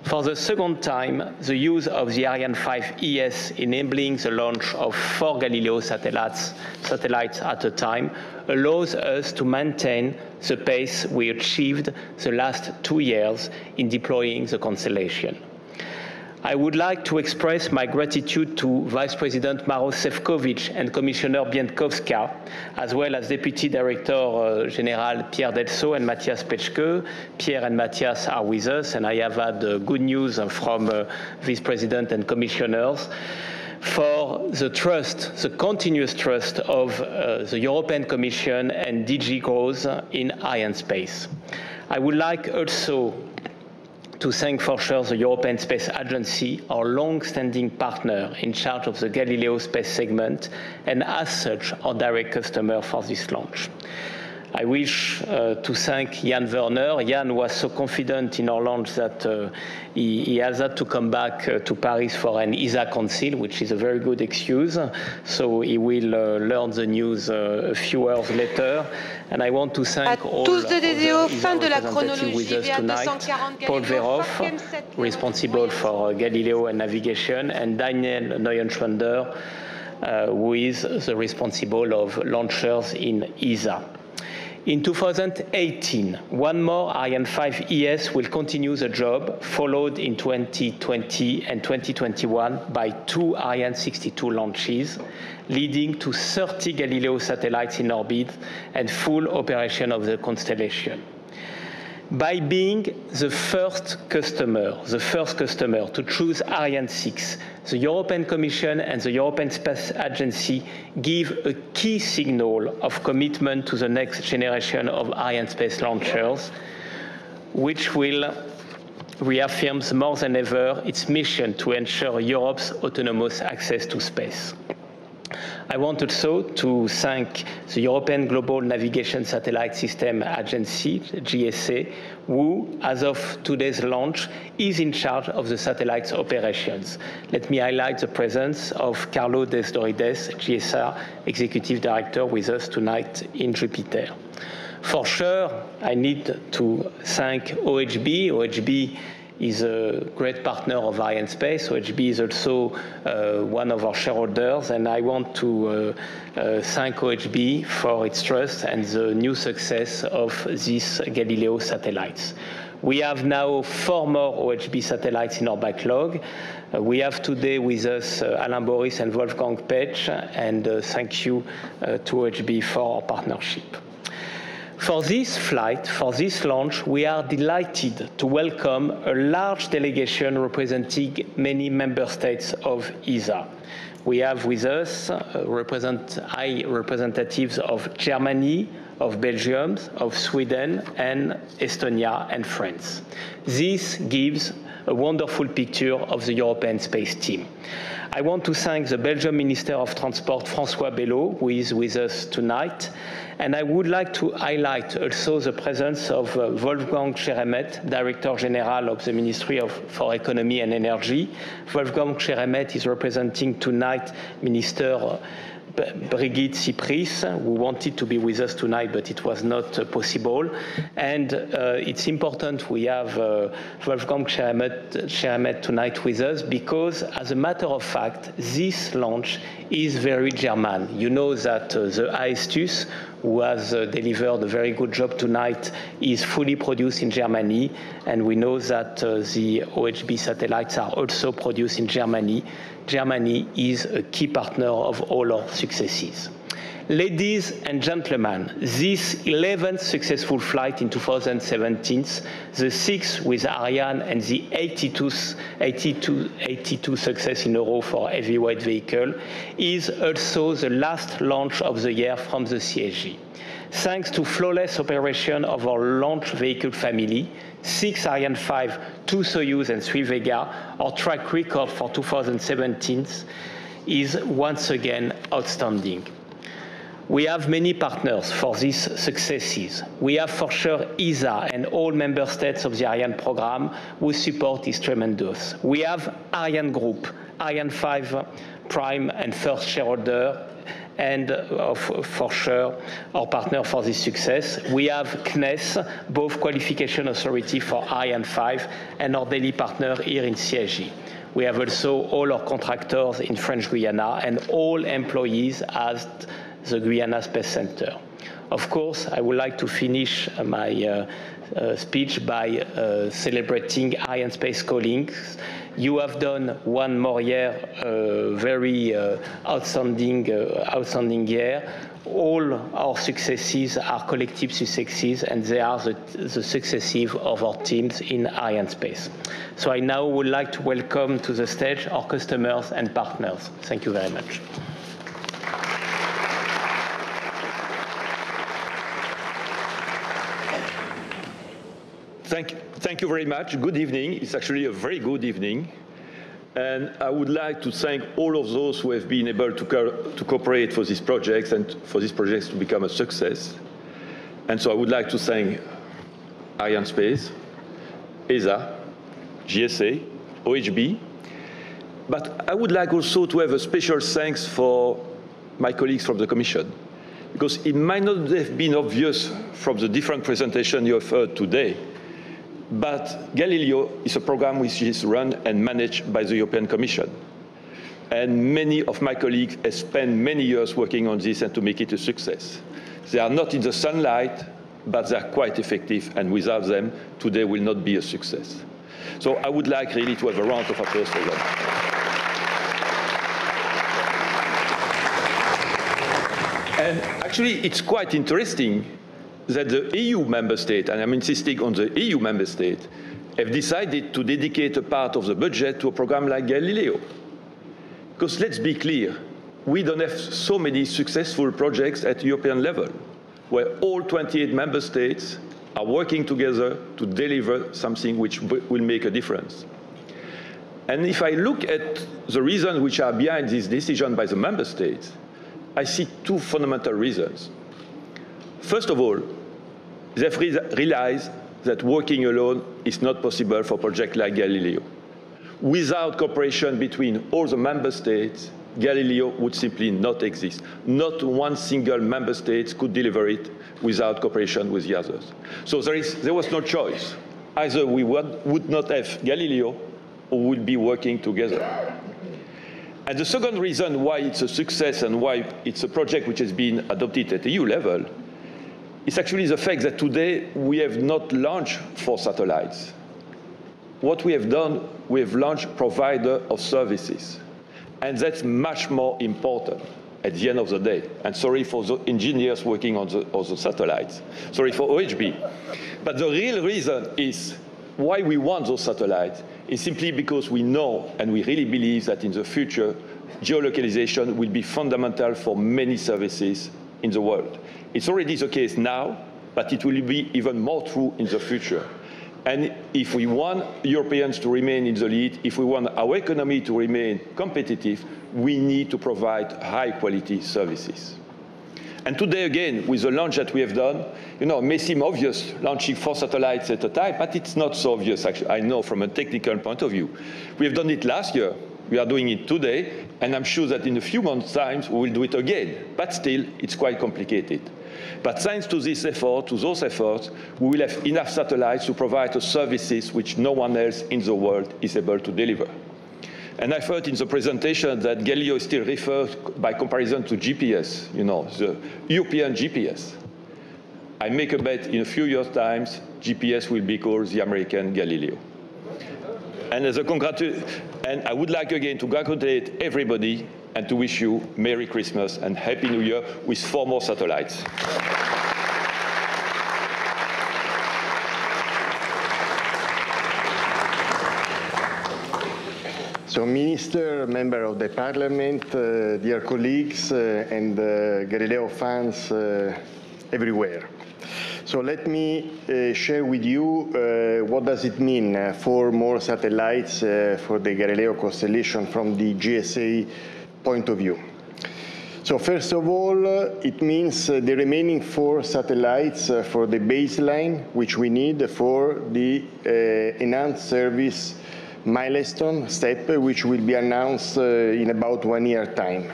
For the second time, the use of the Ariane 5 ES enabling the launch of 4 Galileo satellites at a time allows us to maintain the pace we achieved the last 2 years in deploying the constellation. I would like to express my gratitude to Vice President Maros Sefcovic and Commissioner Bienkowska, as well as Deputy Director General Pierre Delceau and Matthias Petschke. Pierre and Matthias are with us, and I have had good news from Vice President and Commissioners. for the trust, the continuous trust of the European Commission and DG Growth in Arianespace. I would like also to thank for sure the European Space Agency, our long-standing partner in charge of the Galileo space segment, and as such, our direct customer for this launch. I wish to thank Jan Werner. Jan was so confident in our launch that he has had to come back to Paris for an ESA council, which is a very good excuse. So he will learn the news a few hours later. And I want to thank all the ESA representatives with us tonight. Paul Verhoff, responsible for Galileo and navigation, and Daniel Neuenschwander, who is the responsible of launchers in ESA. In 2018, one more Ariane 5 ES will continue the job, followed in 2020 and 2021 by 2 Ariane 62 launches, leading to 30 Galileo satellites in orbit and full operation of the constellation. By being the first customer to choose Ariane 6, the European Commission and the European Space Agency give a key signal of commitment to the next generation of Arianespace launchers, which will reaffirm more than ever its mission to ensure Europe's autonomous access to space. I want also to thank the European Global Navigation Satellite System Agency, GSA, who, as of today's launch, is in charge of the satellite's operations. Let me highlight the presence of Carlo Desdorides, GSA Executive Director, with us tonight in Jupiter. For sure, I need to thank OHB. OHB is a great partner of Arianespace. OHB is also one of our shareholders, and I want to thank OHB for its trust and the new success of these Galileo satellites. We have now 4 more OHB satellites in our backlog. We have today with us Alain Boris and Wolfgang Petsch, and thank you to OHB for our partnership. For this flight, for this launch, we are delighted to welcome a large delegation representing many member states of ESA. We have with us high representatives of Germany, of Belgium, of Sweden, and Estonia and France. This gives a wonderful picture of the European space team. I want to thank the Belgian Minister of Transport, François Belot, who is with us tonight. And I would like to highlight also the presence of Wolfgang Scheremet, Director General of the Ministry for Economy and Energy. Wolfgang Scheremet is representing tonight Minister Brigitte Cypris, who wanted to be with us tonight, but it was not possible. And it's important we have Wolfgang Scheremet tonight with us, because, as a matter of fact, this launch is very German. You know that the Aestus, who has delivered a very good job tonight, is fully produced in Germany, and we know that the OHB satellites are also produced in Germany. Germany is a key partner of all our successes. Ladies and gentlemen, this 11th successful flight in 2017, the 6th with Ariane, and the 82 success in a row for heavyweight vehicle, is also the last launch of the year from the CSG. Thanks to flawless operation of our launch vehicle family, 6 Ariane 5, 2 Soyuz, and 3 Vega, our track record for 2017 is once again outstanding. We have many partners for these successes. We have for sure ESA and all member states of the Ariane program whose support is tremendous. We have Ariane Group, Ariane 5 prime and first shareholder, and for sure our partner for this success. We have CNES, both qualification authority for Ariane 5, and our daily partner here in CSG. We have also all our contractors in French Guiana and all employees at the Guyana Space Center. Of course, I would like to finish my speech by celebrating Arianespace colleagues. You have done one more year, very outstanding year. all our successes are collective successes, and they are the successes of our teams in Arianespace. So I now would like to welcome to the stage our customers and partners. Thank you very much. Thank you very much. Good evening. It's actually a very good evening. And I would like to thank all of those who have been able to cooperate for these projects and for these projects to become a success. And so I would like to thank Arianespace, ESA, GSA, OHB. But I would like also to have a special thanks for my colleagues from the Commission, because it might not have been obvious from the different presentations you have heard today, but Galileo is a program which is run and managed by the European Commission. And many of my colleagues have spent many years working on this and to make it a success. They are not in the sunlight, but they are quite effective, and without them, today will not be a success. So I would like really to have a round of applause for them. And actually, it's quite interesting that the EU member state, and I'm insisting on the EU member state, have decided to dedicate a part of the budget to a program like Galileo. Because let's be clear, we don't have so many successful projects at European level, where all 28 member states are working together to deliver something which will make a difference. And if I look at the reasons which are behind this decision by the member states, I see two fundamental reasons. First of all, they've realized that working alone is not possible for a project like Galileo. Without cooperation between all the member states, Galileo would simply not exist. Not one single member state could deliver it without cooperation with the others. So there was no choice. Either we would not have Galileo or would be working together. And the second reason why it's a success and why it's a project which has been adopted at EU level is actually the fact that today we have not launched 4 satellites. What we have done, we have launched provider of services. And that's much more important at the end of the day. And sorry for the engineers working on the satellites. Sorry for OHB. But the real reason is why we want those satellites is simply because we know and we really believe that in the future, geolocalization will be fundamental for many services in the world. It's already the case now, but it will be even more true in the future. And if we want Europeans to remain in the lead, if we want our economy to remain competitive, we need to provide high-quality services. And today, again, with the launch that we have done, it may seem obvious launching 4 satellites at a time, but it's not so obvious, actually, I know, from a technical point of view. We have done it last year. We are doing it today, and I'm sure that in a few months' time, we will do it again. But still, it's quite complicated. But thanks to this effort, to those efforts, we will have enough satellites to provide the services which no one else in the world is able to deliver. And I've heard in the presentation that Galileo is still referred by comparison to GPS, the European GPS. I make a bet in a few years' time, GPS will be called the American Galileo. And and I would like again to congratulate everybody and to wish you Merry Christmas and Happy New Year with 4 more satellites. So, Minister, Member of the Parliament, dear colleagues and Galileo fans everywhere. So let me share with you what does it mean 4 more satellites for the Galileo constellation from the GSA point of view. So first of all, it means the remaining 4 satellites for the baseline, which we need for the enhanced service milestone step, which will be announced in about 1 year time.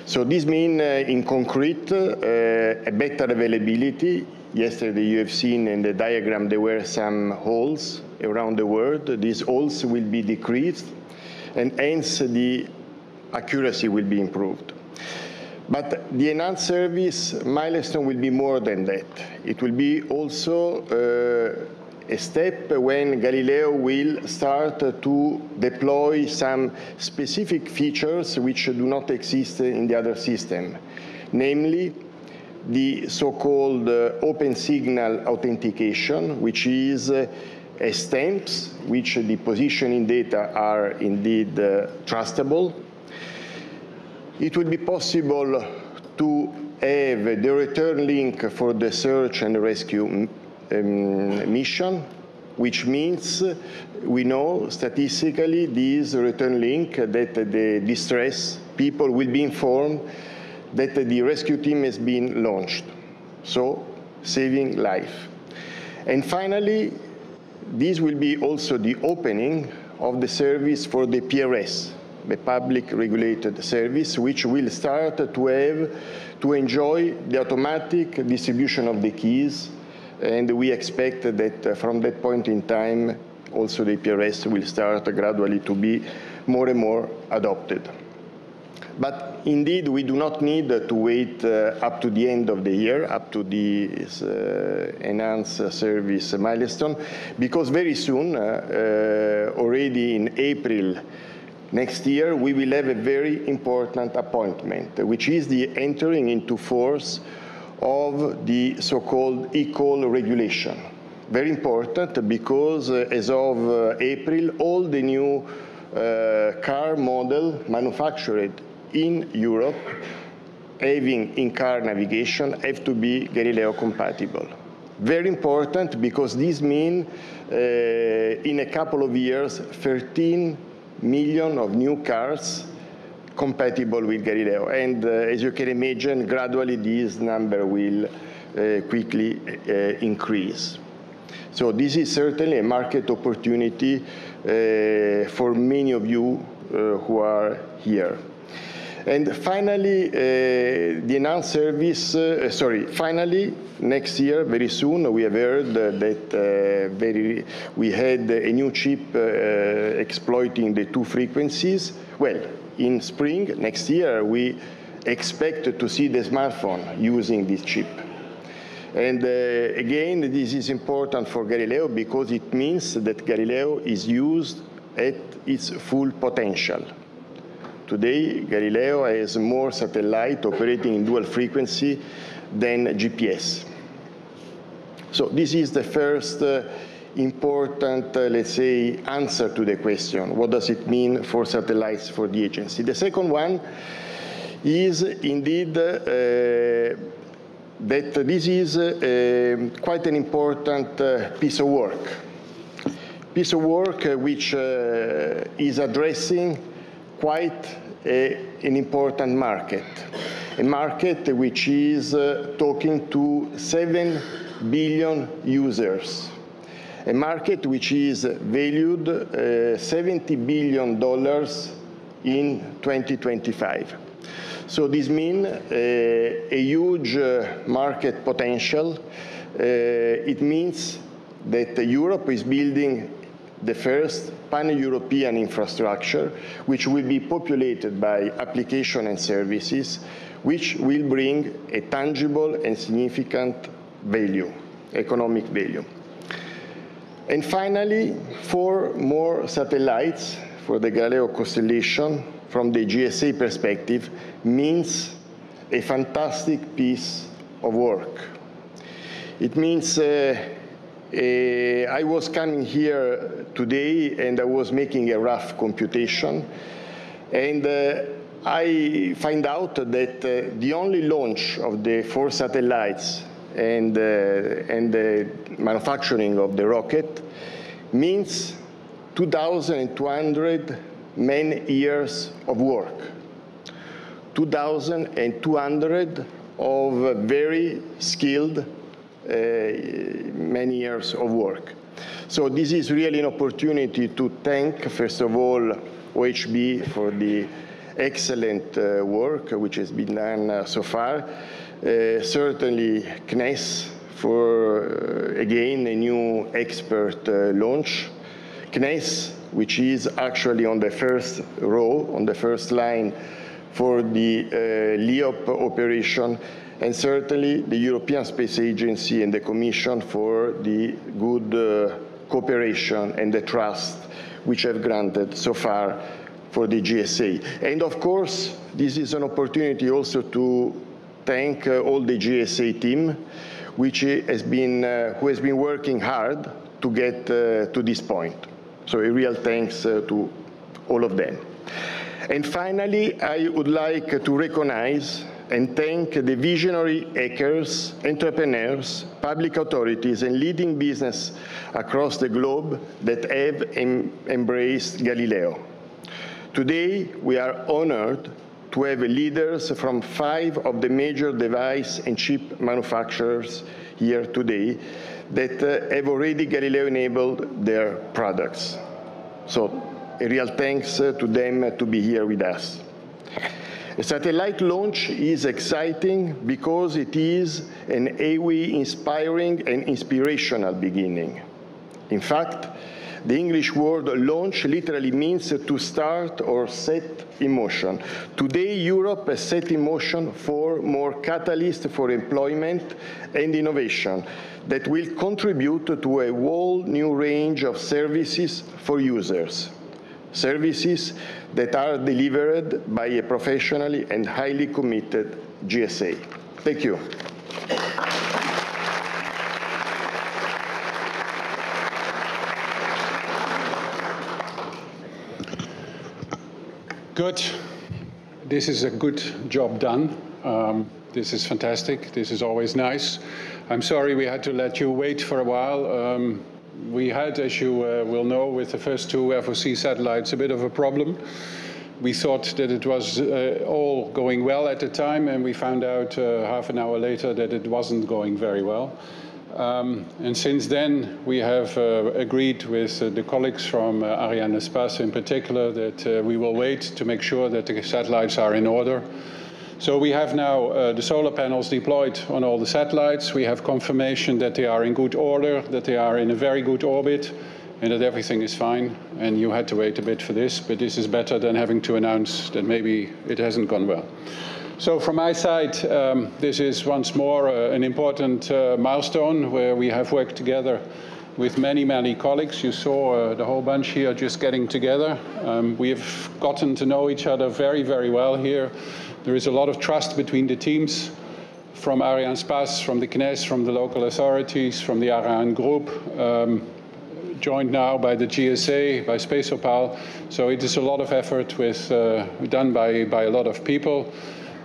So this means, in concrete, a better availability. Yesterday you have seen in the diagram there were some holes around the world. These holes will be decreased, and hence the accuracy will be improved. But the enhanced service milestone will be more than that. It will be also a step when Galileo will start to deploy some specific features which do not exist in the other system. namely the so-called open signal authentication, which is stamps which the positioning data are indeed trustable. It will be possible to have the return link for the search and rescue mission, which means we know statistically this return link that the distressed people will be informed that the rescue team has been launched, so saving life. And finally, this will be also the opening of the service for the PRS, the public regulated service, which will start to enjoy the automatic distribution of the keys, and we expect that from that point in time, also the PRS will start gradually to be more and more adopted. But indeed, we do not need to wait up to the end of the year, up to this enhanced service milestone, because very soon, already in April next year, we will have a very important appointment, which is the entering into force of the so-called eCall regulation. Very important because as of April, all the new car model manufactured in Europe having in-car navigation have to be Galileo compatible. Very important because this means in a couple of years, 13 million of new cars compatible with Galileo. And as you can imagine, gradually this number will quickly increase. So this is certainly a market opportunity for many of you who are here. And finally, the enhanced service, finally, next year, very soon, we have heard that we had a new chip exploiting the 2 frequencies. Well, in spring next year, we expect to see the smartphone using this chip. And again, this is important for Galileo because it means that Galileo is used at its full potential. Today, Galileo has more satellites operating in dual frequency than GPS. So this is the first important, let's say, answer to the question, what does it mean for satellites for the agency? The second one is indeed that this is quite an important piece of work. Piece of work which is addressing quite an important market, a market which is talking to 7 billion users, a market which is valued $70 billion in 2025. So this means a huge market potential. It means that Europe is building the first pan-European infrastructure, which will be populated by application and services, which will bring a tangible and significant value, economic value. And finally, 4 more satellites for the Galileo constellation from the GSA perspective means a fantastic piece of work. It means I was coming here today and I was making a rough computation, and I find out that the only launch of the 4 satellites and the manufacturing of the rocket means 2,200 man-years of work, 2,200 of very skilled many years of work. So this is really an opportunity to thank, first of all, OHB for the excellent work which has been done so far. Certainly CNES for, again, a new expert launch. CNES, which is actually on the first row, on the first line for the LEOP operation, and certainly the European Space Agency and the Commission for the good cooperation and the trust which have granted so far for the GSA. And of course, this is an opportunity also to thank all the GSA team, who has been working hard to get to this point. So a real thanks to all of them. And finally, I would like to recognize and thank the visionary hackers, entrepreneurs, public authorities, and leading business across the globe that have embraced Galileo. Today, we are honored to have leaders from 5 of the major device and chip manufacturers here today that have already Galileo-enabled their products. So a real thanks to them to be here with us. A satellite launch is exciting because it is an inspiring and inspirational beginning. In fact, the English word launch literally means to start or set in motion. Today, Europe has set in motion 4 more catalysts for employment and innovation that will contribute to a whole new range of services for users. Services that are delivered by a professionally and highly committed GSA. Thank you. Good. This is a good job done. This is fantastic. This is always nice. I'm sorry we had to let you wait for a while. We had, as you will know, with the first 2 FOC satellites, a bit of a problem. We thought that it was all going well at the time, and we found out half an hour later that it wasn't going very well. And since then, we have agreed with the colleagues from Ariane in particular that we will wait to make sure that the satellites are in order. So we have now the solar panels deployed on all the satellites. We have confirmation that they are in good order, that they are in a very good orbit, and that everything is fine. And you had to wait a bit for this, but this is better than having to announce that maybe it hasn't gone well. So from my side, this is once more an important milestone where we have worked together with many, many colleagues. You saw the whole bunch here just getting together. We have gotten to know each other very, very well here. There is a lot of trust between the teams from Arianespace, from the CNES, from the local authorities, from the Ariane group, joined now by the GSA, by Space Opal. So it is a lot of effort done by a lot of people.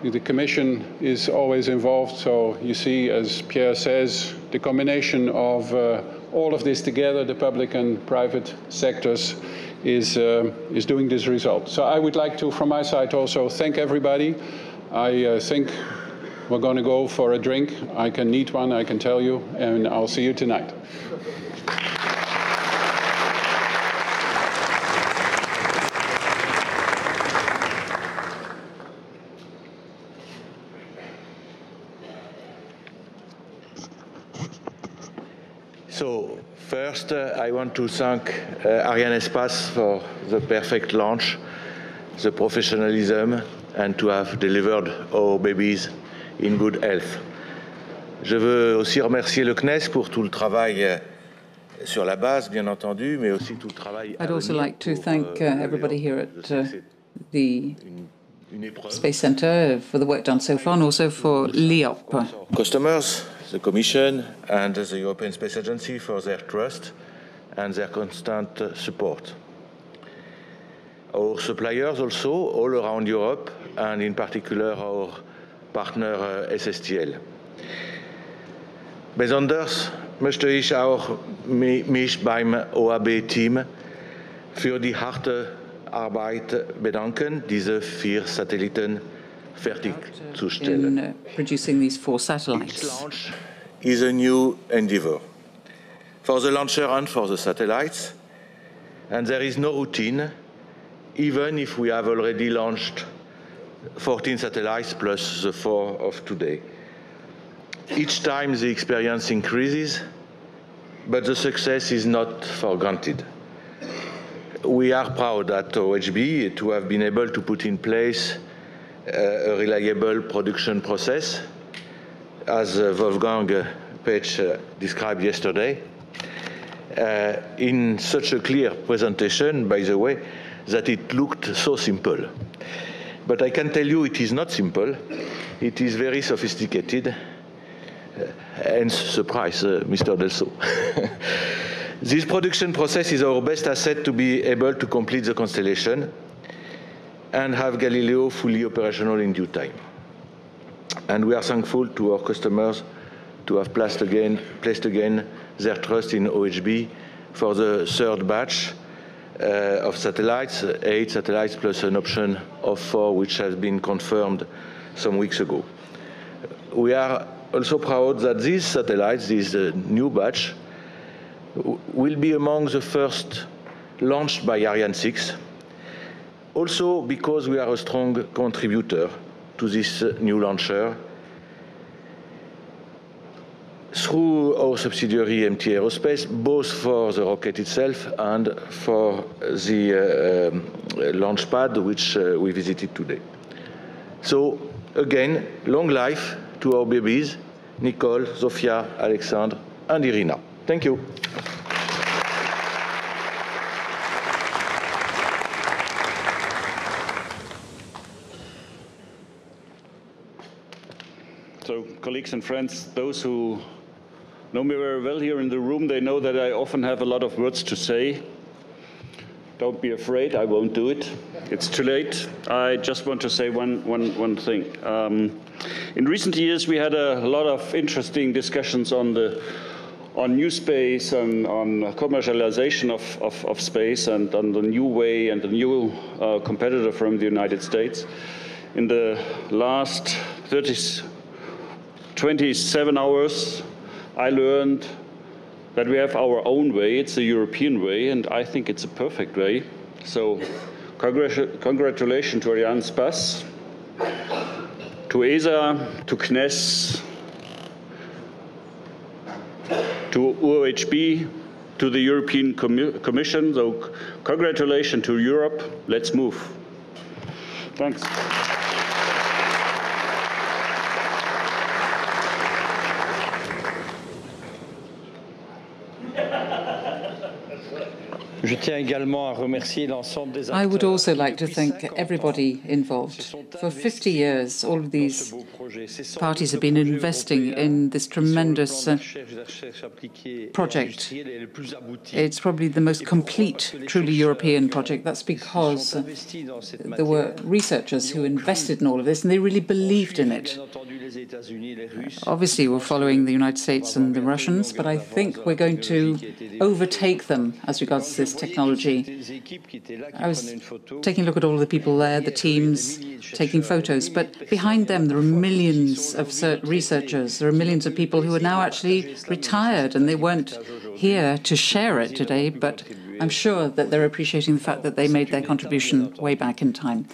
The Commission is always involved, so you see, as Pierre says, the combination of all of this together, the public and private sectors, is doing this result. So I would like to, from my side, also thank everybody. I think we're going to go for a drink. I can need one, I can tell you, and I'll see you tonight. So first, I want to thank Arianespace for the perfect launch, the professionalism, and to have delivered our babies in good health. Je veux aussi remercier le CNES pour tout le travail sur la base, bien entendu, mais aussi tout le travail. I'd also like to thank everybody here at the Space Center for the work done so far, and also for LEOP. Customers, the Commission and the European Space Agency for their trust and their constant support. Our suppliers also, all around Europe, and in particular our partner SSTL. Besonders möchte ich auch mich beim OAB-Team für die harte Arbeit bedanken, diese 4 Satelliten fertigzustellen. Producing these 4 satellites. Each launch is a new endeavor for the launcher and for the satellites, and there is no routine, even if we have already launched 14 satellites plus the 4 of today. Each time the experience increases, but the success is not for granted. We are proud at OHB to have been able to put in place a reliable production process, as Wolfgang Pech described yesterday, in such a clear presentation, by the way, that it looked so simple. But I can tell you it is not simple, It is very sophisticated, hence surprise, Mr. Delso. This production process is our best asset to be able to complete the constellation and have Galileo fully operational in due time. And we are thankful to our customers to have placed again their trust in OHB for the third batch of satellites, 8 satellites plus an option of 4, which has been confirmed some weeks ago. We are also proud that these satellites, this new batch, will be among the first launched by Ariane 6, also because we are a strong contributor to this new launcher through our subsidiary MT Aerospace, both for the rocket itself and for the launch pad, which we visited today. So, again, long life to our babies, Nicole, Zofia, Alexandre, and Irina. Thank you. So, colleagues and friends, those who know me very well here in the room, they know that I often have a lot of words to say. Don't be afraid, I won't do it. It's too late. I just want to say one thing. In recent years, we had a lot of interesting discussions on new space and on commercialization of space and on the new way and the new competitor from the United States. In the last 27 hours, I learned that we have our own way. It's a European way, and I think it's a perfect way. So congratulations to Ariane Space, to ESA, to CNES, to OHB, to the European Commission. So congratulations to Europe. Let's move. Thanks. I would also like to thank everybody involved. For 50 years, all of these parties have been investing in this tremendous project. It's probably the most complete, truly European project. That's because there were researchers who invested in all of this, and they really believed in it. Obviously, we're following the United States and the Russians, but I think we're going to overtake them as regards this technology. I was taking a look at all of the people there, the teams, taking photos, but behind them there are millions of researchers. There are millions of people who are now actually retired, and they weren't here to share it today, but I'm sure that they're appreciating the fact that they made their contribution way back in time.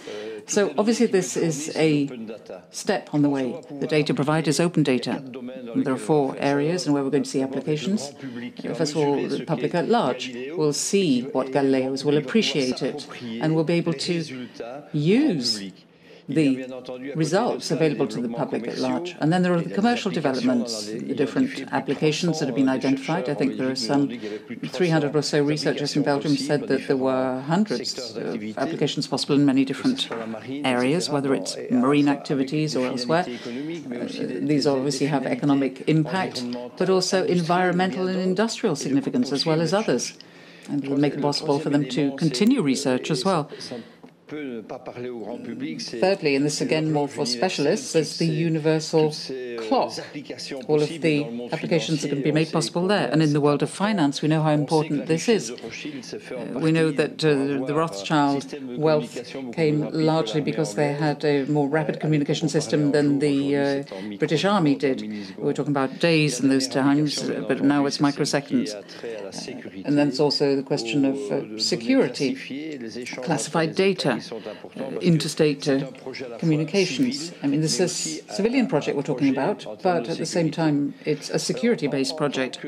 So obviously this is a step on the way. The data provider is open data. There are 4 areas and where we're going to see applications. First of all, the public at large will see what Galileo is, will appreciate it, and will be able to use the results available to the public at large. And then there are the commercial developments, the different applications that have been identified. I think there are some 300 or so researchers in Belgium said that there were hundreds of applications possible in many different areas, whether it's marine activities or elsewhere. These obviously have economic impact, but also environmental and industrial significance as well as others. And it will make it possible for them to continue research as well. Thirdly, and this again more for specialists, is the universal clock. All of the applications that can be made possible there. And in the world of finance, we know how important this is. We know that the Rothschild wealth came largely because they had a more rapid communication system than the British Army did. We were talking about days in those times, but now it's microseconds. And then it's also the question of security, classified data, interstate communications. I mean, this is a civilian project we're talking about, but at the same time, it's a security-based project.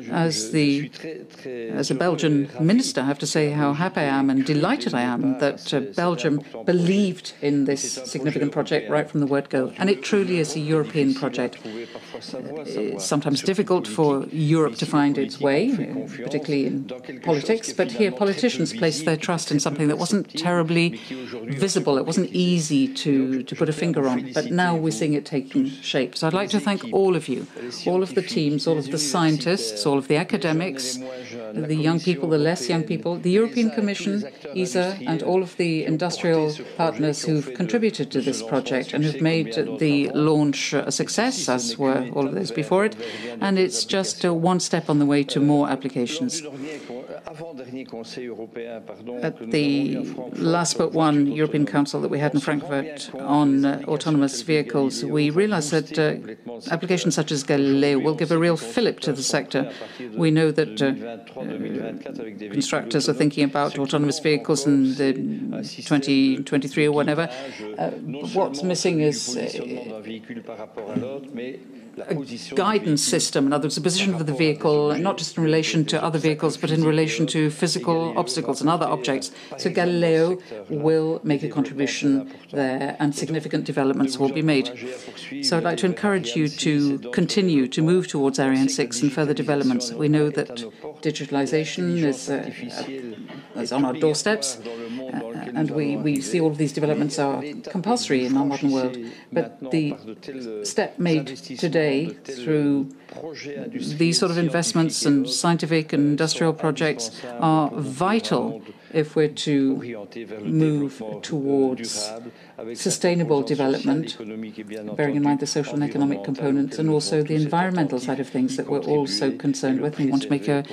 As a Belgian minister, I have to say how happy I am and delighted I am that Belgium believed in this significant project right from the word go. And it truly is a European project. It's sometimes difficult for Europe to find its way, particularly in politics, but here politicians place their trust in something that It wasn't terribly visible. It wasn't easy to put a finger on. But now we're seeing it taking shape. So I'd like to thank all of you, all of the teams, all of the scientists, all of the academics, the young people, the less young people, the European Commission, ESA, and all of the industrial partners who've contributed to this project and who've made the launch a success, as were all of those before it. And it's just one step on the way to more applications. At the last but one European Council that we had in Frankfurt on autonomous vehicles, we realized that applications such as Galileo will give a real fillip to the sector. We know that constructors are thinking about autonomous vehicles in the 2023 or whatever. What's missing is a guidance system, in other words, a position of the vehicle, not just in relation to other vehicles, but in relation to physical obstacles and other objects. So Galileo will make a contribution there, and significant developments will be made. So I'd like to encourage you to continue to move towards Ariane 6 and further developments. We know that digitalization is on our doorsteps, and we see all of these developments are compulsory in our modern world. But the step made today through these sort of investments and scientific and industrial projects are vital if we're to move towards sustainable development, bearing in mind the social and economic components, and also the environmental side of things that we're also concerned with and want to make a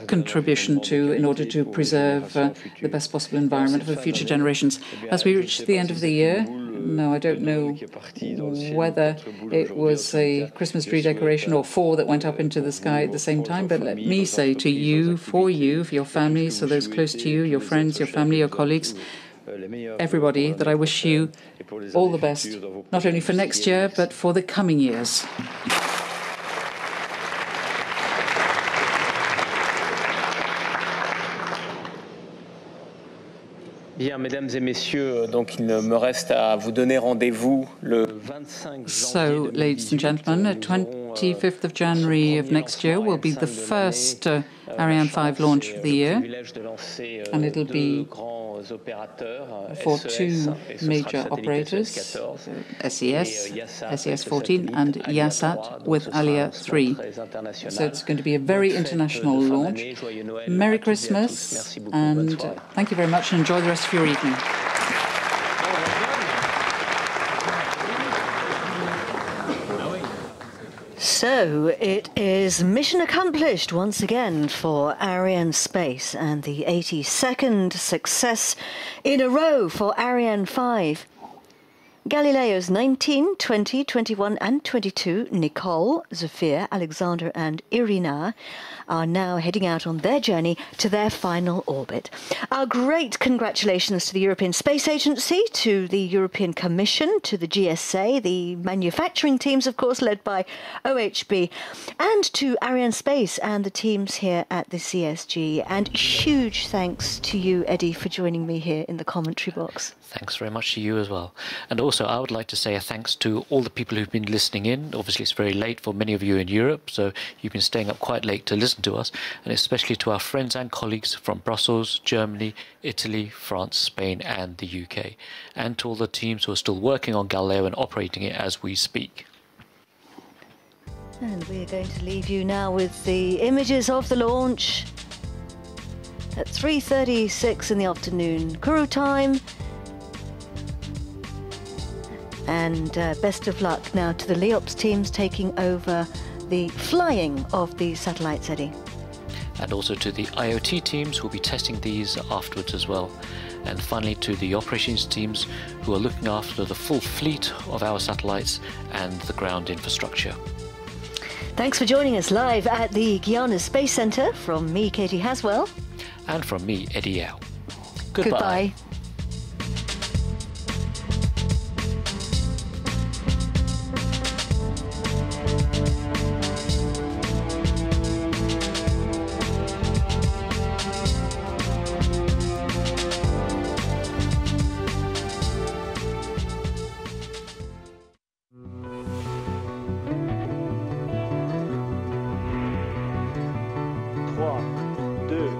contribution to in order to preserve the best possible environment for future generations. As we reach the end of the year, no, I don't know whether it was a Christmas tree decoration or four that went up into the sky at the same time, but let me say to you, for your families, so those close to you, your friends, your family, your colleagues, everybody, that I wish you all the best, not only for next year, but for the coming years. Bien, mesdames et messieurs, donc il me reste à vous donner rendez-vous le 25 janvier. So, ladies and gentlemen, the 25th of January of next year will be the first Ariane 5 launch of the year, and it'll be for two major operators, SES, SES-14, and YASAT with Alia 3. So it's going to be a very international launch. Merry Christmas, and thank you very much, and enjoy the rest of your evening. So it is mission accomplished once again for Ariane Space, and the 82nd success in a row for Ariane 5. Galileo's 19, 20, 21 and 22, Nicole, Zofia, Alexander and Irina, are now heading out on their journey to their final orbit. Our great congratulations to the European Space Agency, to the European Commission, to the GSA, the manufacturing teams, of course, led by OHB, and to Ariane Space and the teams here at the CSG. And huge thanks to you, Eddie, for joining me here in the commentary box. Thanks very much to you as well. And also, I would like to say a thanks to all the people who've been listening in. Obviously, it's very late for many of you in Europe, so you've been staying up quite late to listen to us, and especially to our friends and colleagues from Brussels, Germany, Italy, France, Spain, and the UK, and to all the teams who are still working on Galileo and operating it as we speak. And we're going to leave you now with the images of the launch at 3:36 in the afternoon, Kourou time. And best of luck now to the LEOPS teams taking over the flying of the satellites, Eddie. And also to the IoT teams who will be testing these afterwards as well. And finally to the operations teams who are looking after the full fleet of our satellites and the ground infrastructure. Thanks for joining us live at the Guiana Space Centre. From me, Katie Haswell. And from me, Eddie Yao. Goodbye. Trois, deux,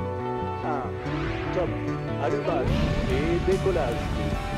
un. Top. Allumage et décollage.